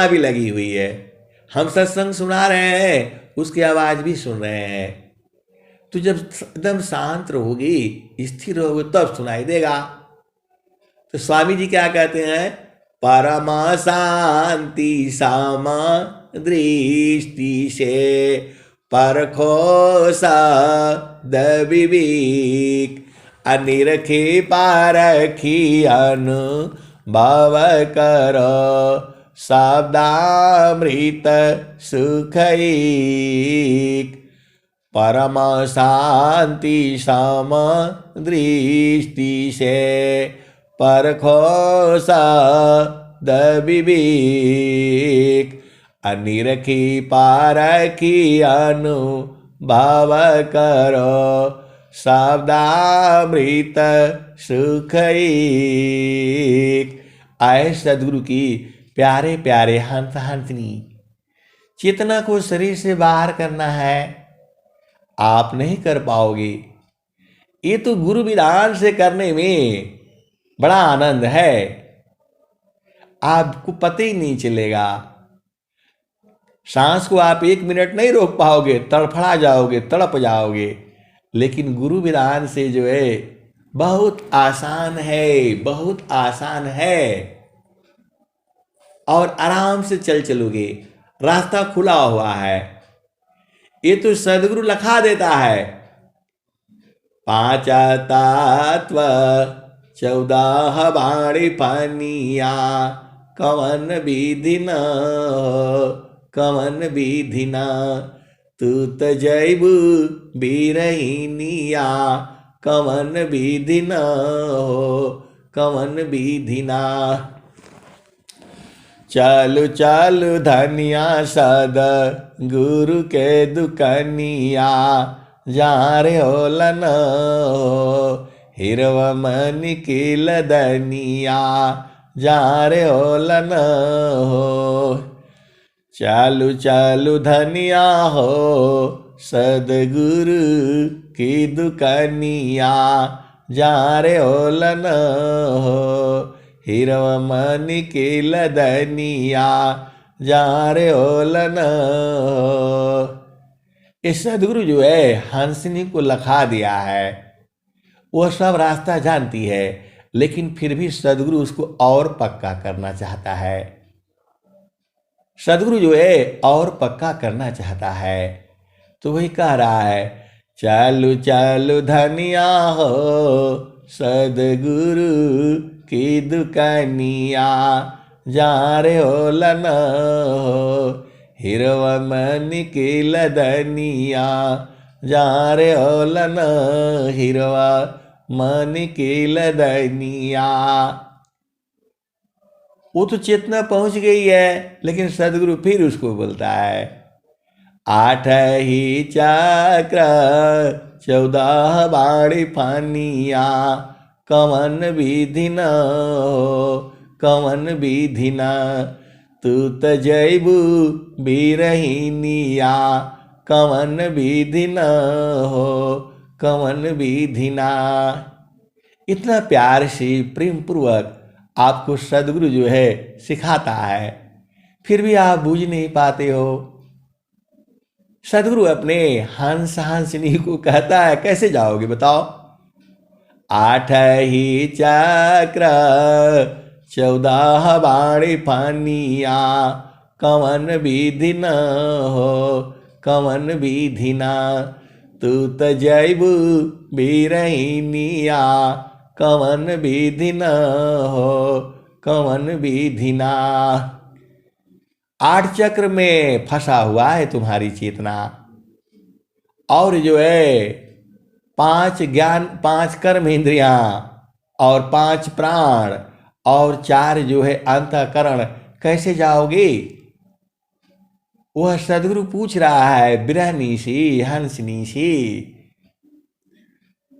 भी लगी हुई है। हम सत्संग सुना रहे हैं, उसकी आवाज भी सुन रहे हैं। तो जब एकदम शांत रहोगी, स्थिर रहोगे, तब सुनाई देगा। तो स्वामी जी क्या कहते हैं? परमा शांति सामा दृष्टि से परखो सद विवेक, अनिरखी पारखी अनुभव करो, शब्दामृत सुखैक। परम शांति सम दृष्टि से परखो सद विवेक, अनिरखी पारखी अनुभव करो, शब्दामृत सुखैक। आए सदगुरु की प्यारे प्यारे हंस हंसनी, चेतना को शरीर से बाहर करना है, आप नहीं कर पाओगे। ये तो गुरु विधान से करने में बड़ा आनंद है, आपको पता ही नहीं चलेगा। सांस को आप 1 मिनट नहीं रोक पाओगे, तड़फड़ा जाओगे, तड़प जाओगे। लेकिन गुरु विधान से जो है बहुत आसान है, बहुत आसान है, और आराम से चलोगे, रास्ता खुला हुआ है। ये तो सदगुरु लिखा देता है। 5 तत्व 14 बाणी पानिया, कवन विधि न कवन विधि न, तू त जैब बीरहिनिया, कवन विधि न कवन विधि न। चालू चालू धनिया सद गुरु के दुकनिया, जहाँ रे होलन हिरव मनी की लदनिया, जहाँ रे होलन हो। चालू चालू धनिया हो सदगुरु की दुकनिया, जहाँ रे होलन हो हिरव मनी की लदनिया, जहाँ रे होलन हो। इस सदगुरु जो है हंसनी को लखा दिया है, वह सब रास्ता जानती है, लेकिन फिर भी सदगुरु उसको और पक्का करना चाहता है। सदगुरु जो है और पक्का करना चाहता है, तो वही कह रहा है, चालू चालू धनिया हो सदगुरु की दुकानिया, जहाँ रे होलन हो हिरवा मन के लदनिया जा रे ओलन हिरवा मन के लदनिया। वो तो चेतना पहुंच गई है, लेकिन सदगुरु फिर उसको बोलता है, 8 ही चक्र 14 बाड़ी फानिया, कवन विधि न हो कवन विधि न, तू त जैबू बिरहिनिया, कवन विधि न हो कवन विधि न। इतना प्यार से प्रेम पूर्वक आपको सदगुरु जो है सिखाता है, फिर भी आप बूझ नहीं पाते हो। सदगुरु अपने हंस हंसनी को कहता है, कैसे जाओगे बताओ। 8 ही चक्र 14 बाड़ी फानिया, कवन विधि न हो कवन विधि न, तू त जैबू बिरहिनिया, कवन विधि न हो कवन विधि न। 8 चक्र में फंसा हुआ है तुम्हारी चेतना, और जो है 5 ज्ञान 5 कर्म इंद्रियां और 5 प्राण और 4 जो है अंतःकरण, कैसे जाओगे। वह सदगुरु पूछ रहा है बिरहनी सी हंसनी सी।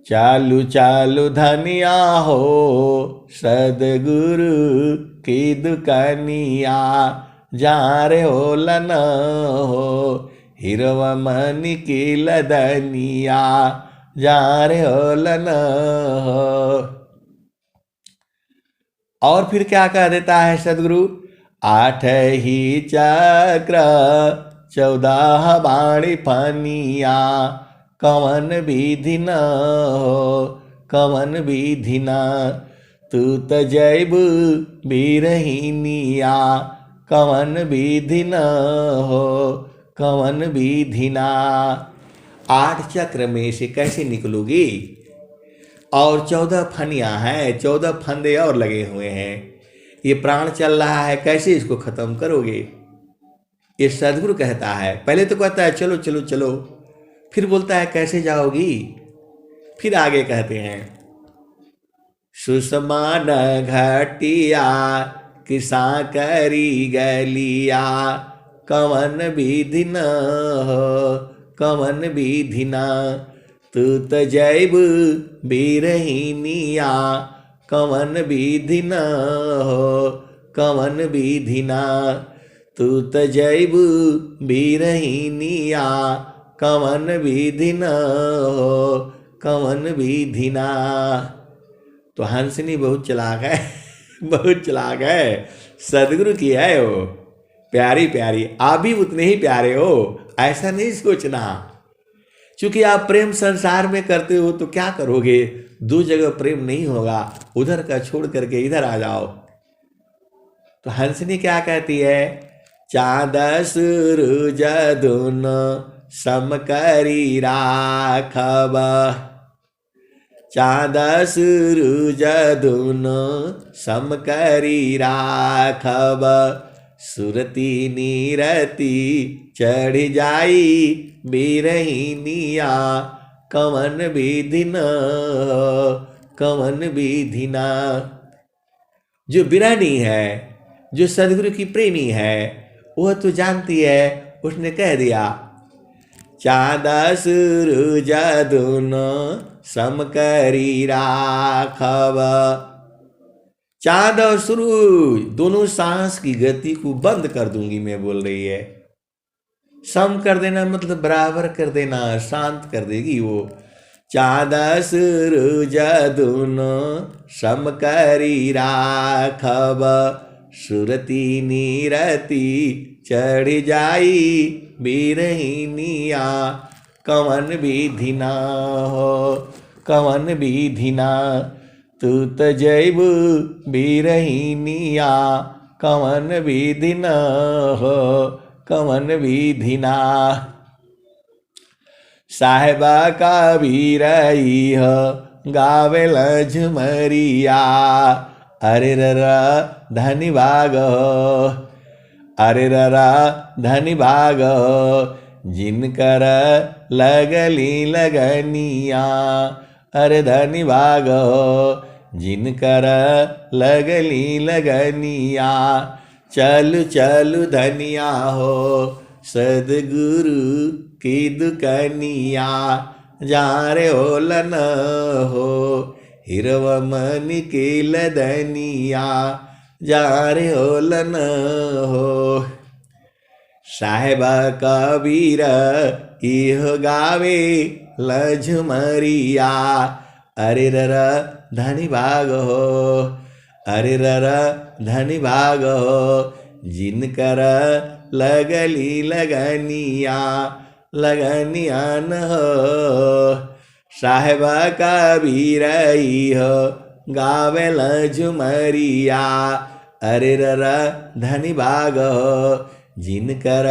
चालू चालू धनिया हो सदगुरु की दुकानिया, जा रे ओलन हो हिरवा मन की लदनिया, जा रे ओलन हो। और फिर क्या कह देता है सदगुरु, 8 ही चक्र 14 बाड़ी फानिया, कवन विधि न हो कवन विधि न, तू त जैबू बिरहिनिया, कवन विधि न हो कवन विधि न। 8 चक्र में से कैसे निकलोगी। और 14 फनियाँ हैं, 14 फंदे और लगे हुए हैं। ये प्राण चल रहा है, कैसे इसको खत्म करोगे। ये सदगुरु कहता है, पहले तो कहता है चलो चलो चलो, फिर बोलता है कैसे जाओगी। फिर आगे कहते हैं, सुषमान घटिया किसा करी गलिया, कवन विधि न हो कवन विधि न, तू त जैबू बिरहिनिया, कवन विधि न हो कवन विधि न, तू त जैबू बिरहिनिया, कवन विधि न हो कवन विधि न। तो हंसनी बहुत चलाक है बहुत चलाक है, सदगुरु की है वो, प्यारी प्यारी। आप भी उतने ही प्यारे हो, ऐसा नहीं सोचना। क्योंकि आप प्रेम संसार में करते हो तो क्या करोगे, 2 जगह प्रेम नहीं होगा, उधर का छोड़ करके इधर आ जाओ। तो हंसनी क्या कहती है, चाँद सूरज दुनो सम करी राखब, चाँद सूरज दुनो सम करी राखब, सुरती नीरती चढ़ जाई बिरहिनिया, कवन विधि न कवन विधि न। जो बिरहनी है, जो सदगुरु की प्रेमी है, वह तो जानती है। उसने कह दिया, चाँद सूरज दुनो सम करी राखब, चाँद और सूरज दोनों सांस की गति को बंद कर दूंगी मैं, बोल रही है। सम कर देना मतलब बराबर कर देना, शांत कर देगी वो। चाँद सूरज दुनो सम करी राखब, सुरती नीरती चढ़ जाई बिरहिनिया, कवन विधि न हो कवन विधि न, तू त जैबू बिरहिनिया, कवन विधि न हो कवन विधि न। साहेबा का बीरई हो गावेल झुमरिया, अरे र धनी बाग हो, अरे ररा धनी भाग जिनकर लगली लगनिया। अरे धनी भाग जिनकर लगली लगनिया। चलु चलु धनिया हो सदगुरु की दुकनिया। जा रे ओलन हो हिरवमणि की लदनिया। जा रे ओलन हो। साहेबा कबीर इह गावे लझमरिया। अरे रर धनी भाग हो। अरे रर धनी भाग हो जिनकर लगली लगनिया। लगनिया न हो। साहेबा कबीर इह गावे लझमरिया। अरे रर धनी भाग हो जिनकर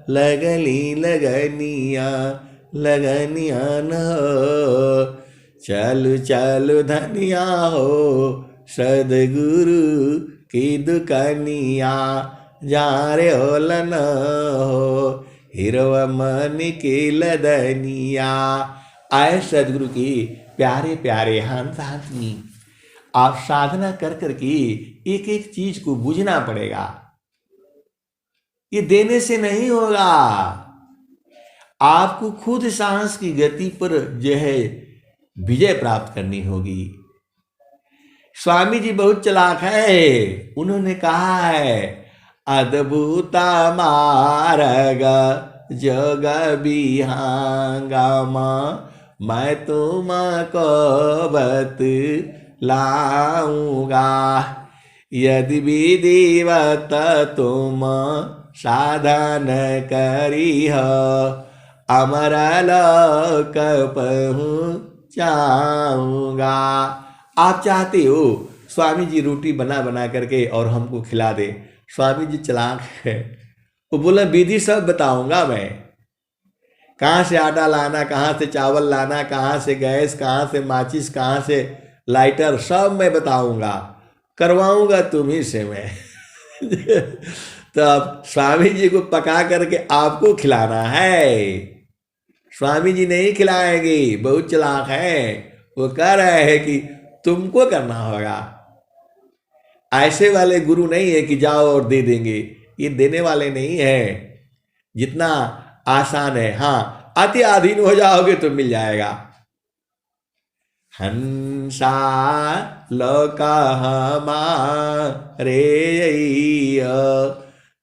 लगली लगनिया। लगनिया न हो। चलु चलु धनिया हो सदगुरु की दुकनिया। जा रे ओलन हो हिरवमणि की लदनिया। आए सदगुरु की प्यारे प्यारे हंस हंसनी। आप साधना कर कर के एक एक चीज को बूझना पड़ेगा। ये देने से नहीं होगा। आपको खुद सांस की गति पर जो है विजय प्राप्त करनी होगी। स्वामी जी बहुत चालाक है। उन्होंने कहा है अद्भुता मार्ग जग बिहांगम मैं तुमको बतलाऊंगा। यदि विधिवत तुम साधन करी हो अमर लोक पहुँचाऊंगा। आप चाहते हो स्वामी जी रोटी बना बना करके और हमको खिला दे। स्वामी जी चालाक है। वो बोला विधि सब बताऊंगा मैं। कहाँ से आटा लाना, कहाँ से चावल लाना, कहाँ से गैस, कहाँ से माचिस, कहाँ से लाइटर, सब मैं बताऊंगा। करवाऊंगा तुम्ही से मैं। तो अब स्वामी जी को पका करके आपको खिलाना है। स्वामी जी नहीं खिलाएंगे, बहुत चालाक है। वो कह रहे हैं कि तुमको करना होगा। ऐसे वाले गुरु नहीं है कि जाओ और दे देंगे। ये देने वाले नहीं है। जितना आसान है, हाँ अति अधीन हो जाओगे तो मिल जाएगा। हंसा लोका हमारे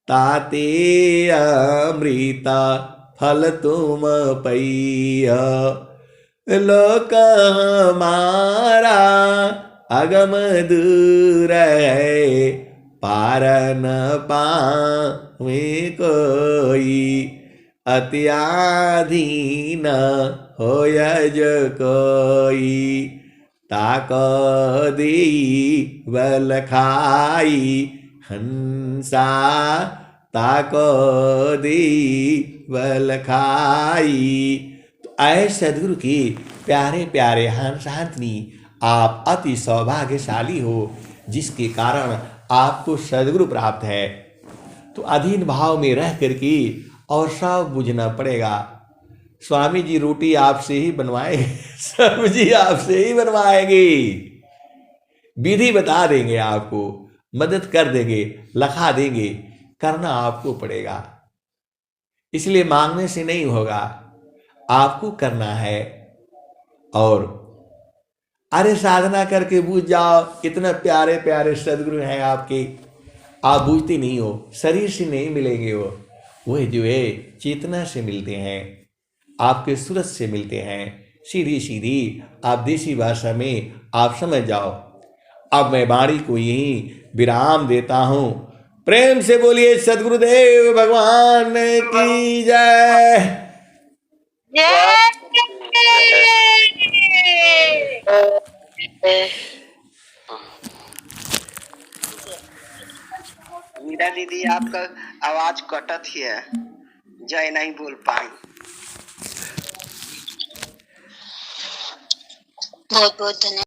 ताते अमृता फल तुम पैया। लोक हमारा अगम दूर है पार न पावे कोई। अति आधीन होय जो कोई ताको दी बल खाई। हंसा ताको दी बल खाई। तो आए सदगुरु की प्यारे प्यारे हंस हंसनी, आप अति सौभाग्यशाली हो जिसके कारण आपको सदगुरु प्राप्त है। तो अधीन भाव में रह करके और सब बुझना पड़ेगा। स्वामी जी रोटी आपसे ही बनवाएंगे, सब्जी आपसे ही बनवाएंगे, विधि बता देंगे, आपको मदद कर देंगे, लखा देंगे। करना आपको पड़ेगा। इसलिए मांगने से नहीं होगा, आपको करना है। और अरे साधना करके बूझ जाओ, इतना प्यारे प्यारे सदगुरु हैं आपके, आप बूझते नहीं हो। शरीर से नहीं मिलेंगे वो जो है चेतना से मिलते हैं, आपके सूरत से मिलते हैं। सीधी सीधी आप देसी भाषा में आप समझ जाओ। अब मैं वाणी को यहीं विराम देता हूं। प्रेम से बोलिए सद्गुरुदेव भगवान की जय। मीरा दीदी आपका आवाज कटत ही है, जय नहीं बोल पाई। बहुत बहुत धन्यवाद।